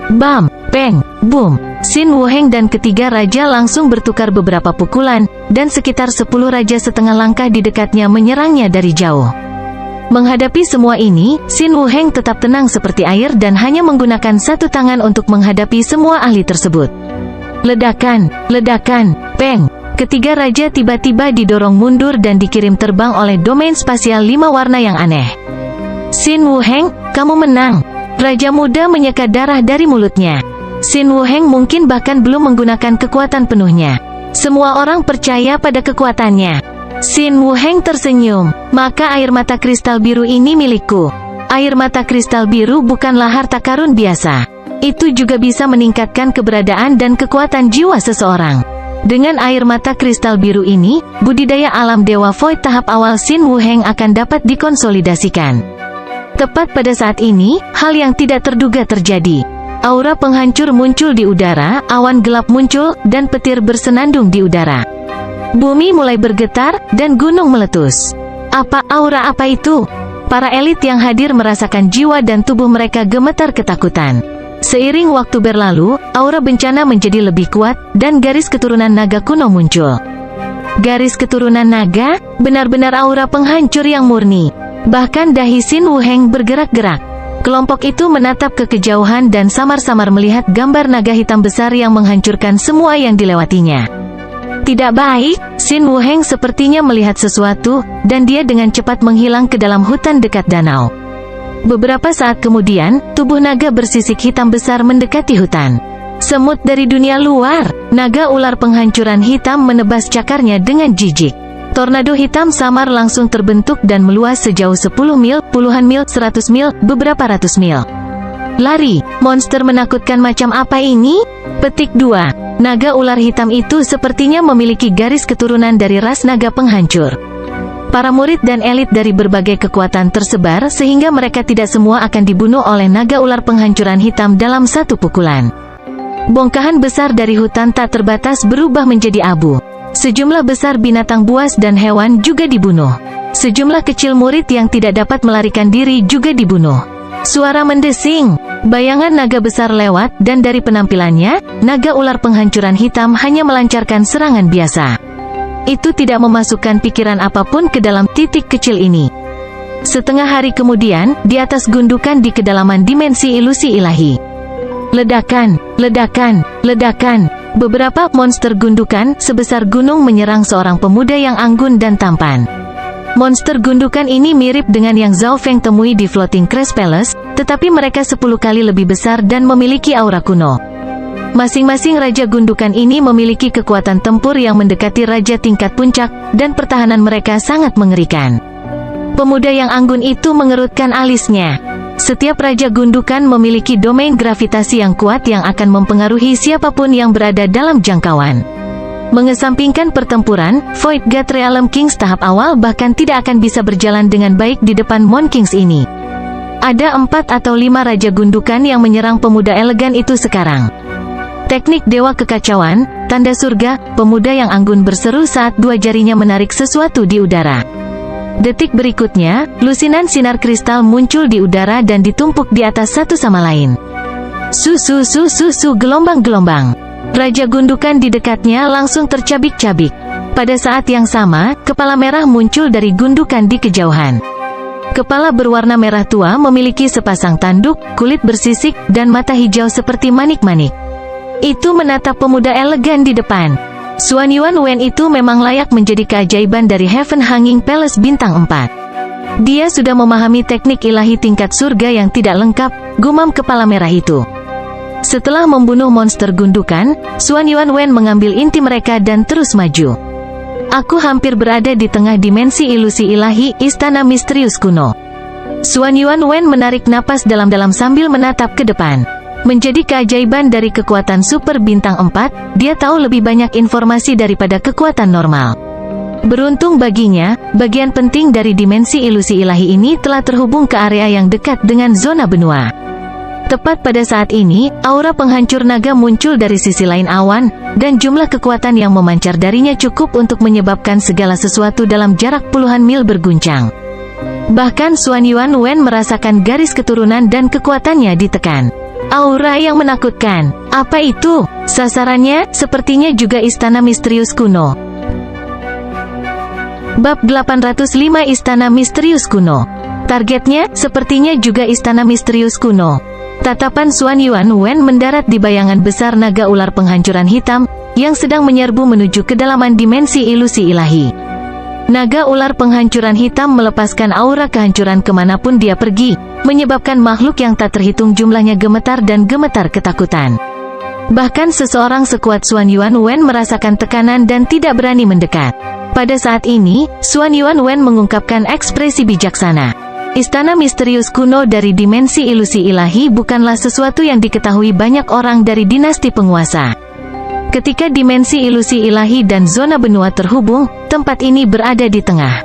Bam, peng, boom. Xin Wuheng dan ketiga raja langsung bertukar beberapa pukulan, dan sekitar 10 raja setengah langkah di dekatnya menyerangnya dari jauh. Menghadapi semua ini, Xin Wuheng tetap tenang seperti air dan hanya menggunakan satu tangan untuk menghadapi semua ahli tersebut. Ledakan, ledakan, peng. Ketiga raja tiba-tiba didorong mundur dan dikirim terbang oleh domain spasial 5 warna yang aneh. Xin Wuheng, kamu menang. Raja muda menyeka darah dari mulutnya. Xin Wuheng mungkin bahkan belum menggunakan kekuatan penuhnya. Semua orang percaya pada kekuatannya. Xin Wuheng tersenyum. Maka air mata kristal biru ini milikku. Air mata kristal biru bukanlah harta karun biasa. Itu juga bisa meningkatkan keberadaan dan kekuatan jiwa seseorang. Dengan air mata kristal biru ini, budidaya alam dewa void tahap awal Xin Wuheng akan dapat dikonsolidasikan. Tepat pada saat ini, hal yang tidak terduga terjadi. Aura penghancur muncul di udara, awan gelap muncul, dan petir bersenandung di udara. Bumi mulai bergetar, dan gunung meletus. Apa aura apa itu? Para elit yang hadir merasakan jiwa dan tubuh mereka gemetar ketakutan. Seiring waktu berlalu, aura bencana menjadi lebih kuat, dan garis keturunan naga kuno muncul. Garis keturunan naga, benar-benar aura penghancur yang murni. Bahkan dahi Xin Wuheng bergerak-gerak. Kelompok itu menatap ke kejauhan dan samar-samar melihat gambar naga hitam besar yang menghancurkan semua yang dilewatinya. Tidak baik, Xin Wuheng sepertinya melihat sesuatu, dan dia dengan cepat menghilang ke dalam hutan dekat danau. Beberapa saat kemudian, tubuh naga bersisik hitam besar mendekati hutan. Semut dari dunia luar, naga ular penghancuran hitam menebas cakarnya dengan jijik. Tornado hitam samar langsung terbentuk dan meluas sejauh 10 mil, puluhan mil, 100 mil, beberapa ratus mil. Lari, monster menakutkan macam apa ini? Petik 2. Naga ular hitam itu sepertinya memiliki garis keturunan dari ras naga penghancur. Para murid dan elit dari berbagai kekuatan tersebar sehingga mereka tidak semua akan dibunuh oleh naga ular penghancuran hitam dalam satu pukulan. Bongkahan besar dari hutan tak terbatas berubah menjadi abu. Sejumlah besar binatang buas dan hewan juga dibunuh. Sejumlah kecil murid yang tidak dapat melarikan diri juga dibunuh. Suara mendesing. Bayangan naga besar lewat, dan dari penampilannya, naga ular penghancuran hitam hanya melancarkan serangan biasa. Itu tidak memasukkan pikiran apapun ke dalam titik kecil ini. Setengah hari kemudian, di atas gundukan di kedalaman dimensi ilusi ilahi. Ledakan, ledakan, ledakan. Beberapa monster gundukan sebesar gunung menyerang seorang pemuda yang anggun dan tampan. Monster gundukan ini mirip dengan yang Zhao Feng temui di Floating Crest Palace, tetapi mereka 10 kali lebih besar dan memiliki aura kuno. Masing-masing raja gundukan ini memiliki kekuatan tempur yang mendekati raja tingkat puncak, dan pertahanan mereka sangat mengerikan. Pemuda yang anggun itu mengerutkan alisnya. Setiap raja gundukan memiliki domain gravitasi yang kuat yang akan mempengaruhi siapapun yang berada dalam jangkauan. Mengesampingkan pertempuran, Void God Realm Kings tahap awal bahkan tidak akan bisa berjalan dengan baik di depan Mon Kings ini. Ada 4 atau 5 raja gundukan yang menyerang pemuda elegan itu sekarang. Teknik Dewa Kekacauan, tanda surga, pemuda yang anggun berseru saat 2 jarinya menarik sesuatu di udara. Detik berikutnya, lusinan sinar kristal muncul di udara dan ditumpuk di atas satu sama lain. Gelombang-gelombang. Raja gundukan di dekatnya langsung tercabik-cabik. Pada saat yang sama, kepala merah muncul dari gundukan di kejauhan. Kepala berwarna merah tua memiliki sepasang tanduk, kulit bersisik, dan mata hijau seperti manik-manik. Itu menatap pemuda elegan di depan. Xuan Yuan Wen itu memang layak menjadi keajaiban dari Heaven Hanging Palace bintang 4. Dia sudah memahami teknik ilahi tingkat surga yang tidak lengkap, gumam kepala merah itu. Setelah membunuh monster gundukan, Xuan Yuan Wen mengambil inti mereka dan terus maju. Aku hampir berada di tengah dimensi ilusi ilahi, istana misterius kuno. Xuan Yuan Wen menarik napas dalam-dalam sambil menatap ke depan. Menjadi keajaiban dari kekuatan super bintang 4, dia tahu lebih banyak informasi daripada kekuatan normal. Beruntung baginya, bagian penting dari dimensi ilusi ilahi ini telah terhubung ke area yang dekat dengan zona benua. Tepat pada saat ini, aura penghancur naga muncul dari sisi lain awan, dan jumlah kekuatan yang memancar darinya cukup untuk menyebabkan segala sesuatu dalam jarak puluhan mil berguncang. Bahkan Xuan Yuan Wen merasakan garis keturunan dan kekuatannya ditekan. Aura yang menakutkan. Apa itu? Sasarannya, sepertinya juga istana misterius kuno. Bab 805 Istana Misterius Kuno. Targetnya, sepertinya juga istana misterius kuno. Tatapan Xuan Yuan Wen mendarat di bayangan besar naga ular penghancuran hitam, yang sedang menyerbu menuju kedalaman dimensi ilusi ilahi. Naga ular penghancuran hitam melepaskan aura kehancuran kemanapun dia pergi, menyebabkan makhluk yang tak terhitung jumlahnya gemetar dan gemetar ketakutan. Bahkan seseorang sekuat Xuan Yuan Wen merasakan tekanan dan tidak berani mendekat. Pada saat ini, Xuan Yuan Wen mengungkapkan ekspresi bijaksana. Istana misterius kuno dari dimensi ilusi ilahi bukanlah sesuatu yang diketahui banyak orang dari dinasti penguasa. Ketika dimensi ilusi ilahi dan zona benua terhubung, tempat ini berada di tengah.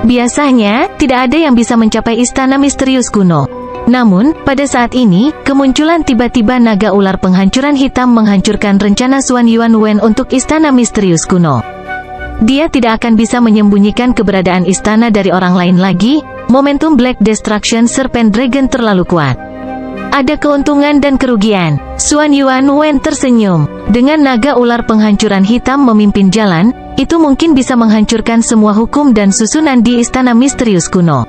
Biasanya, tidak ada yang bisa mencapai istana misterius kuno. Namun, pada saat ini, kemunculan tiba-tiba naga ular penghancuran hitam menghancurkan rencana Xuan Yuan Wen untuk istana misterius kuno. Dia tidak akan bisa menyembunyikan keberadaan istana dari orang lain lagi, momentum Black Destruction Serpent Dragon terlalu kuat. Ada keuntungan dan kerugian. Xuan Yuan Wen tersenyum. Dengan naga ular penghancuran hitam memimpin jalan, itu mungkin bisa menghancurkan semua hukum dan susunan di istana misterius kuno.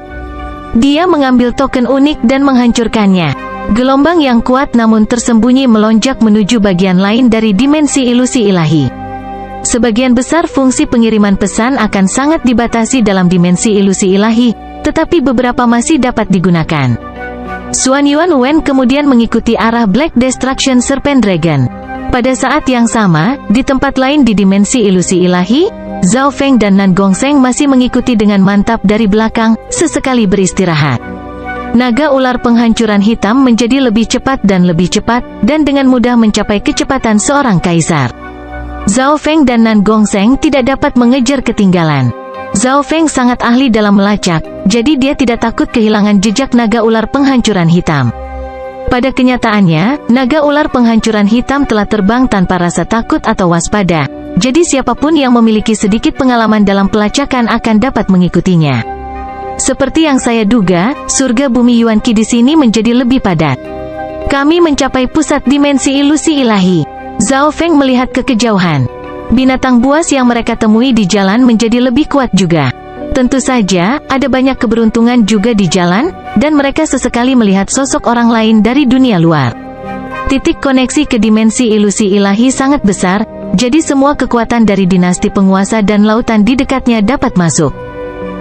Dia mengambil token unik dan menghancurkannya. Gelombang yang kuat namun tersembunyi melonjak menuju bagian lain dari dimensi ilusi ilahi. Sebagian besar fungsi pengiriman pesan akan sangat dibatasi dalam dimensi ilusi ilahi, tetapi beberapa masih dapat digunakan. Xuan Yuan Wen kemudian mengikuti arah Black Destruction Serpent Dragon. Pada saat yang sama, di tempat lain di dimensi ilusi ilahi, Zhao Feng dan Nan Gongsheng masih mengikuti dengan mantap dari belakang, sesekali beristirahat. Naga ular penghancuran hitam menjadi lebih cepat, dan dengan mudah mencapai kecepatan seorang kaisar. Zhao Feng dan Nan Gongsheng tidak dapat mengejar ketinggalan. Zhao Feng sangat ahli dalam melacak, jadi dia tidak takut kehilangan jejak naga ular penghancuran hitam. Pada kenyataannya, naga ular penghancuran hitam telah terbang tanpa rasa takut atau waspada, jadi siapapun yang memiliki sedikit pengalaman dalam pelacakan akan dapat mengikutinya. Seperti yang saya duga, surga bumi Yuan Qi di sini menjadi lebih padat. Kami mencapai pusat dimensi ilusi ilahi. Zhao Feng melihat ke kejauhan. Binatang buas yang mereka temui di jalan menjadi lebih kuat juga. Tentu saja, ada banyak keberuntungan juga di jalan, dan mereka sesekali melihat sosok orang lain dari dunia luar. Titik koneksi ke dimensi ilusi ilahi sangat besar, jadi semua kekuatan dari dinasti penguasa dan lautan di dekatnya dapat masuk.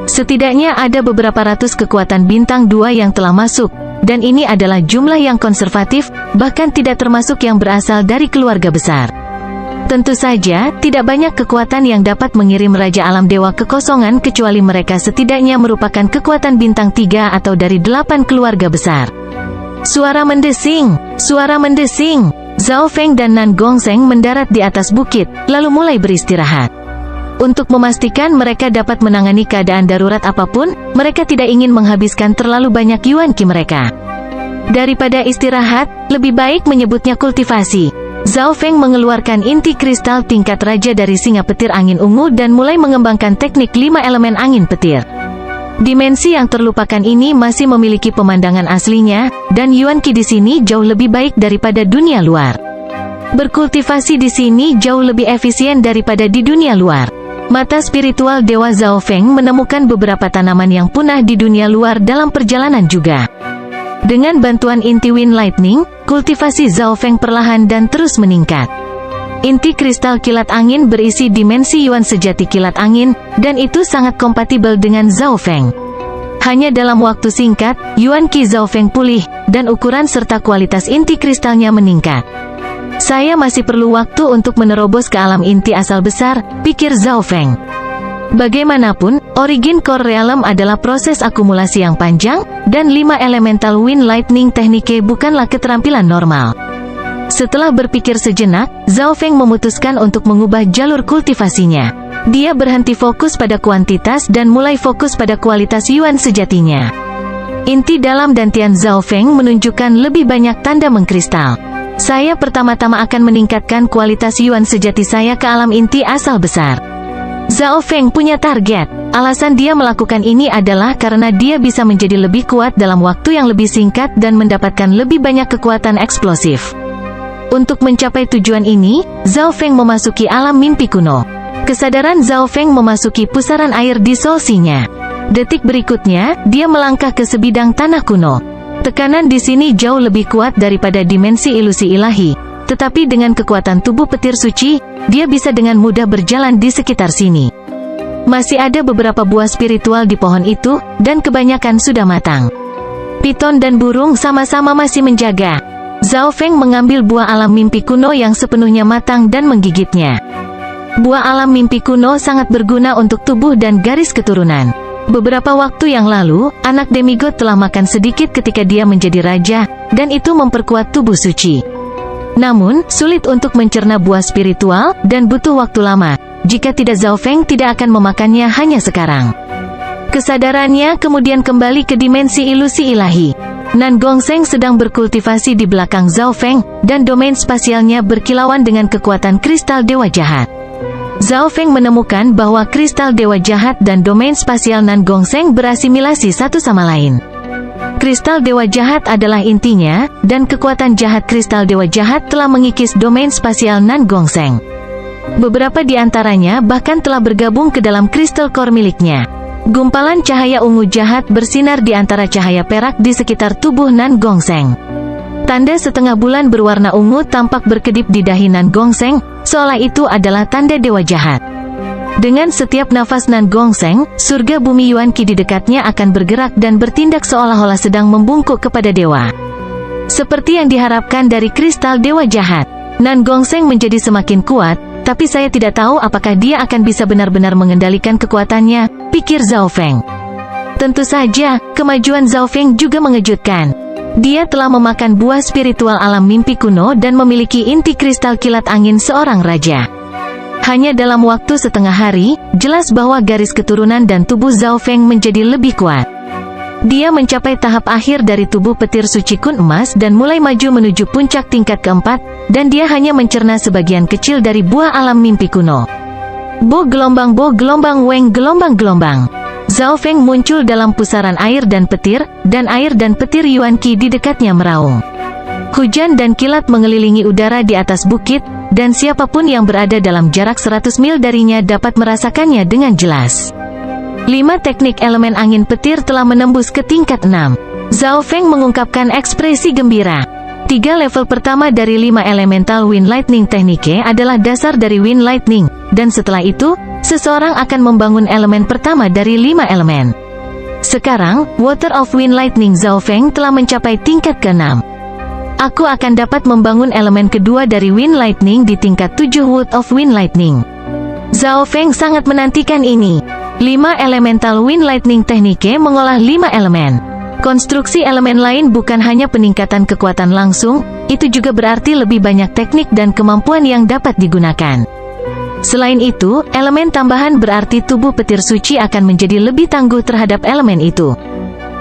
Setidaknya ada beberapa ratus kekuatan bintang 2 yang telah masuk, dan ini adalah jumlah yang konservatif, bahkan tidak termasuk yang berasal dari keluarga besar. Tentu saja, tidak banyak kekuatan yang dapat mengirim Raja Alam Dewa ke kekosongan kecuali mereka setidaknya merupakan kekuatan bintang 3 atau dari 8 keluarga besar. Suara mendesing, suara mendesing. Zhao Feng dan Nan Gongsheng mendarat di atas bukit, lalu mulai beristirahat. Untuk memastikan mereka dapat menangani keadaan darurat apapun, mereka tidak ingin menghabiskan terlalu banyak yuan ki mereka. Daripada istirahat, lebih baik menyebutnya kultivasi. Zhao Feng mengeluarkan inti kristal tingkat raja dari singa petir angin ungu dan mulai mengembangkan teknik 5 elemen angin petir. Dimensi yang terlupakan ini masih memiliki pemandangan aslinya, dan yuan ki di sini jauh lebih baik daripada dunia luar. Berkultivasi di sini jauh lebih efisien daripada di dunia luar. Mata spiritual Dewa Zhao Feng menemukan beberapa tanaman yang punah di dunia luar dalam perjalanan juga. Dengan bantuan inti Wind Lightning, kultivasi Zhao Feng perlahan dan terus meningkat. Inti kristal kilat angin berisi dimensi yuan sejati kilat angin, dan itu sangat kompatibel dengan Zhao Feng. Hanya dalam waktu singkat, yuan ki Zhao Feng pulih, dan ukuran serta kualitas inti kristalnya meningkat. Saya masih perlu waktu untuk menerobos ke alam inti asal besar, pikir Zhao Feng. Bagaimanapun, Origin Core Realm adalah proses akumulasi yang panjang, dan 5 elemental Wind Lightning teknike bukanlah keterampilan normal. Setelah berpikir sejenak, Zhao Feng memutuskan untuk mengubah jalur kultivasinya. Dia berhenti fokus pada kuantitas dan mulai fokus pada kualitas yuan sejatinya. Inti dalam dantian Zhao Feng menunjukkan lebih banyak tanda mengkristal. Saya pertama-tama akan meningkatkan kualitas yuan sejati saya ke alam inti asal besar. Zhao Feng punya target. Alasan dia melakukan ini adalah karena dia bisa menjadi lebih kuat dalam waktu yang lebih singkat dan mendapatkan lebih banyak kekuatan eksplosif. Untuk mencapai tujuan ini, Zhao Feng memasuki alam mimpi kuno. Kesadaran Zhao Feng memasuki pusaran air di solsinya. Detik berikutnya, dia melangkah ke sebidang tanah kuno. Tekanan di sini jauh lebih kuat daripada dimensi ilusi ilahi. Tetapi dengan kekuatan tubuh petir suci, dia bisa dengan mudah berjalan di sekitar sini. Masih ada beberapa buah spiritual di pohon itu, dan kebanyakan sudah matang. Piton dan burung sama-sama masih menjaga. Zhao Feng mengambil buah alam mimpi kuno yang sepenuhnya matang dan menggigitnya. Buah alam mimpi kuno sangat berguna untuk tubuh dan garis keturunan. Beberapa waktu yang lalu, anak demigod telah makan sedikit ketika dia menjadi raja, dan itu memperkuat tubuh suci. Namun, sulit untuk mencerna buah spiritual, dan butuh waktu lama. Jika tidak, Zhao Feng tidak akan memakannya hanya sekarang. Kesadarannya kemudian kembali ke dimensi ilusi ilahi. Nan Gongsheng sedang berkultivasi di belakang Zhao Feng, dan domain spasialnya berkilauan dengan kekuatan kristal dewa jahat. Zhao Feng menemukan bahwa kristal dewa jahat dan domain spasial Nan Gongsheng berasimilasi satu sama lain. Kristal dewa jahat adalah intinya, dan kekuatan jahat kristal dewa jahat telah mengikis domain spasial Nan Gongsheng. Beberapa di antaranya bahkan telah bergabung ke dalam kristal core miliknya. Gumpalan cahaya ungu jahat bersinar di antara cahaya perak di sekitar tubuh Nan Gongsheng. Tanda setengah bulan berwarna ungu tampak berkedip di dahi Nan Gongsheng, seolah itu adalah tanda dewa jahat. Dengan setiap nafas Nan Gongsheng, surga bumi yuan ki di dekatnya akan bergerak dan bertindak seolah-olah sedang membungkuk kepada dewa. Seperti yang diharapkan dari kristal dewa jahat, Nan Gongsheng menjadi semakin kuat, tapi saya tidak tahu apakah dia akan bisa benar-benar mengendalikan kekuatannya, pikir Zhao Feng. Tentu saja, kemajuan Zhao Feng juga mengejutkan. Dia telah memakan buah spiritual alam mimpi kuno dan memiliki inti kristal kilat angin seorang raja. Hanya dalam waktu setengah hari, jelas bahwa garis keturunan dan tubuh Zhao Feng menjadi lebih kuat. Dia mencapai tahap akhir dari tubuh petir suci kun emas dan mulai maju menuju puncak tingkat keempat, dan dia hanya mencerna sebagian kecil dari buah alam mimpi kuno. Bo gelombang weng gelombang. Zhao Feng muncul dalam pusaran air dan petir yuan ki di dekatnya meraung. Hujan dan kilat mengelilingi udara di atas bukit, dan siapapun yang berada dalam jarak 100 mil darinya dapat merasakannya dengan jelas. 5 teknik elemen angin petir telah menembus ke tingkat 6. Zhao Feng mengungkapkan ekspresi gembira. 3 level pertama dari 5 elemental Wind Lightning teknike adalah dasar dari Wind Lightning, dan setelah itu, seseorang akan membangun elemen pertama dari 5 elemen. Sekarang, Water of Wind Lightning Zhao Feng telah mencapai tingkat ke-6. Aku akan dapat membangun elemen kedua dari Wind Lightning di tingkat 7 Wood of Wind Lightning. Zhao Feng sangat menantikan ini. 5 Elemental Wind Lightning Teknike mengolah 5 elemen. Konstruksi elemen lain bukan hanya peningkatan kekuatan langsung, itu juga berarti lebih banyak teknik dan kemampuan yang dapat digunakan. Selain itu, elemen tambahan berarti tubuh petir suci akan menjadi lebih tangguh terhadap elemen itu.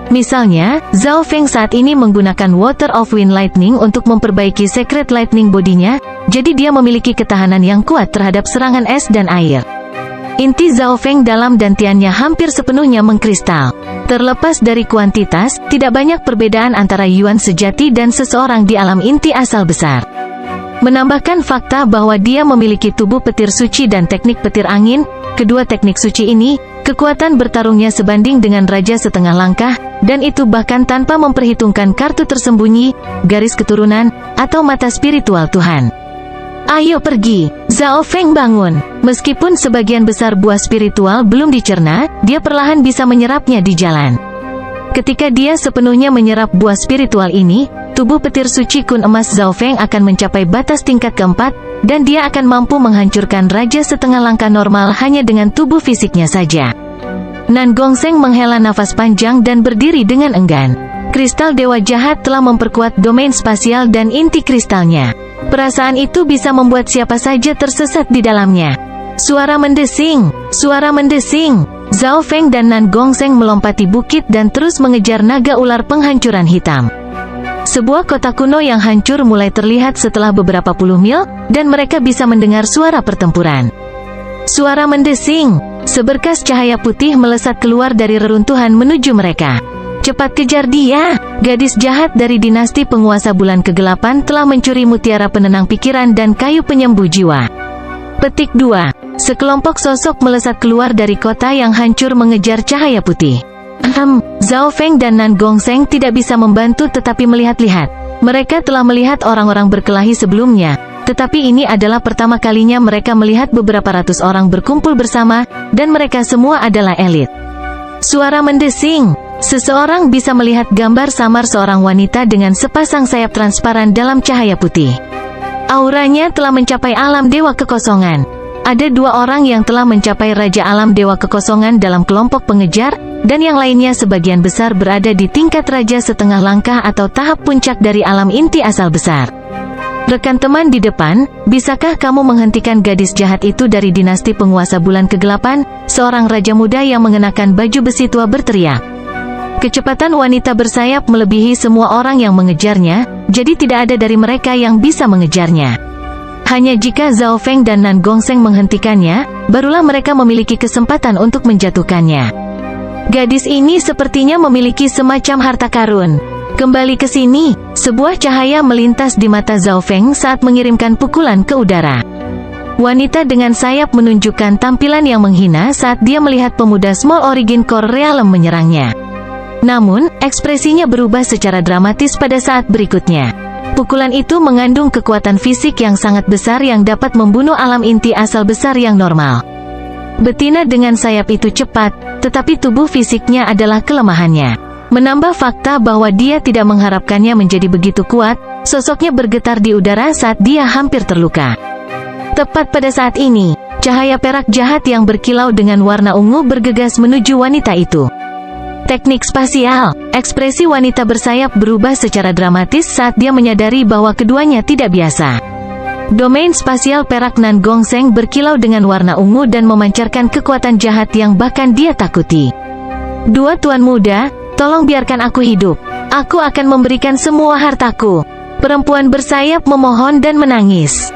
Misalnya, Zhao Feng saat ini menggunakan Water of Wind Lightning untuk memperbaiki Secret Lightning bodinya, jadi dia memiliki ketahanan yang kuat terhadap serangan es dan air. Inti Zhao Feng dalam dantiannya hampir sepenuhnya mengkristal. Terlepas dari kuantitas, tidak banyak perbedaan antara Yuan sejati dan seseorang di alam inti asal besar. Menambahkan fakta bahwa dia memiliki tubuh petir suci dan teknik petir angin, kedua teknik suci ini, kekuatan bertarungnya sebanding dengan Raja Setengah Langkah, dan itu bahkan tanpa memperhitungkan kartu tersembunyi, garis keturunan, atau mata spiritual Tuhan. Ayo pergi, Zhao Feng bangun. Meskipun sebagian besar buah spiritual belum dicerna, dia perlahan bisa menyerapnya di jalan. Ketika dia sepenuhnya menyerap buah spiritual ini, tubuh petir suci kun emas Zhao Feng akan mencapai batas tingkat keempat, dan dia akan mampu menghancurkan Raja Setengah Langkah normal hanya dengan tubuh fisiknya saja. Nan Gongseng menghela nafas panjang dan berdiri dengan enggan. Kristal Dewa Jahat telah memperkuat domain spasial dan inti kristalnya. Perasaan itu bisa membuat siapa saja tersesat di dalamnya. Suara mendesing, suara mendesing. Zhao Feng dan Nan Gongseng melompati bukit dan terus mengejar naga ular penghancuran hitam. Sebuah kota kuno yang hancur mulai terlihat setelah beberapa puluh mil, dan mereka bisa mendengar suara pertempuran. Suara mendesing. Seberkas cahaya putih melesat keluar dari reruntuhan menuju mereka. Cepat kejar dia! Gadis jahat dari dinasti penguasa bulan kegelapan telah mencuri mutiara penenang pikiran dan kayu penyembuh jiwa. Petik 2. Sekelompok sosok melesat keluar dari kota yang hancur mengejar cahaya putih. Zhao Feng dan Nan Gongseng tidak bisa membantu tetapi melihat-lihat. Mereka telah melihat orang-orang berkelahi sebelumnya, tetapi ini adalah pertama kalinya mereka melihat beberapa ratus orang berkumpul bersama, dan mereka semua adalah elit. Suara mendesing. Seseorang bisa melihat gambar samar seorang wanita dengan sepasang sayap transparan dalam cahaya putih. Auranya telah mencapai alam dewa kekosongan. Ada 2 orang yang telah mencapai Raja Alam Dewa Kekosongan dalam kelompok pengejar, dan yang lainnya sebagian besar berada di tingkat Raja Setengah Langkah atau tahap puncak dari alam inti asal besar. Rekan teman di depan, bisakah kamu menghentikan gadis jahat itu dari dinasti penguasa bulan kegelapan? Seorang raja muda yang mengenakan baju besi tua berteriak. Kecepatan wanita bersayap melebihi semua orang yang mengejarnya, jadi tidak ada dari mereka yang bisa mengejarnya. Hanya jika Zhao Feng dan Nan Gongseng menghentikannya, barulah mereka memiliki kesempatan untuk menjatuhkannya. Gadis ini sepertinya memiliki semacam harta karun. Kembali ke sini, sebuah cahaya melintas di mata Zhao Feng saat mengirimkan pukulan ke udara. Wanita dengan sayap menunjukkan tampilan yang menghina saat dia melihat pemuda Small Origin Core Realm menyerangnya. Namun, ekspresinya berubah secara dramatis pada saat berikutnya. Pukulan itu mengandung kekuatan fisik yang sangat besar yang dapat membunuh alam inti asal besar yang normal. Betina dengan sayap itu cepat, tetapi tubuh fisiknya adalah kelemahannya. Menambah fakta bahwa dia tidak mengharapkannya menjadi begitu kuat, sosoknya bergetar di udara saat dia hampir terluka. Tepat pada saat ini, cahaya perak jahat yang berkilau dengan warna ungu bergegas menuju wanita itu. Teknik spasial. Ekspresi wanita bersayap berubah secara dramatis saat dia menyadari bahwa keduanya tidak biasa. Domain spasial perak Nan Gongseng berkilau dengan warna ungu dan memancarkan kekuatan jahat yang bahkan dia takuti. 2 tuan muda, tolong biarkan aku hidup. Aku akan memberikan semua hartaku. Perempuan bersayap memohon dan menangis.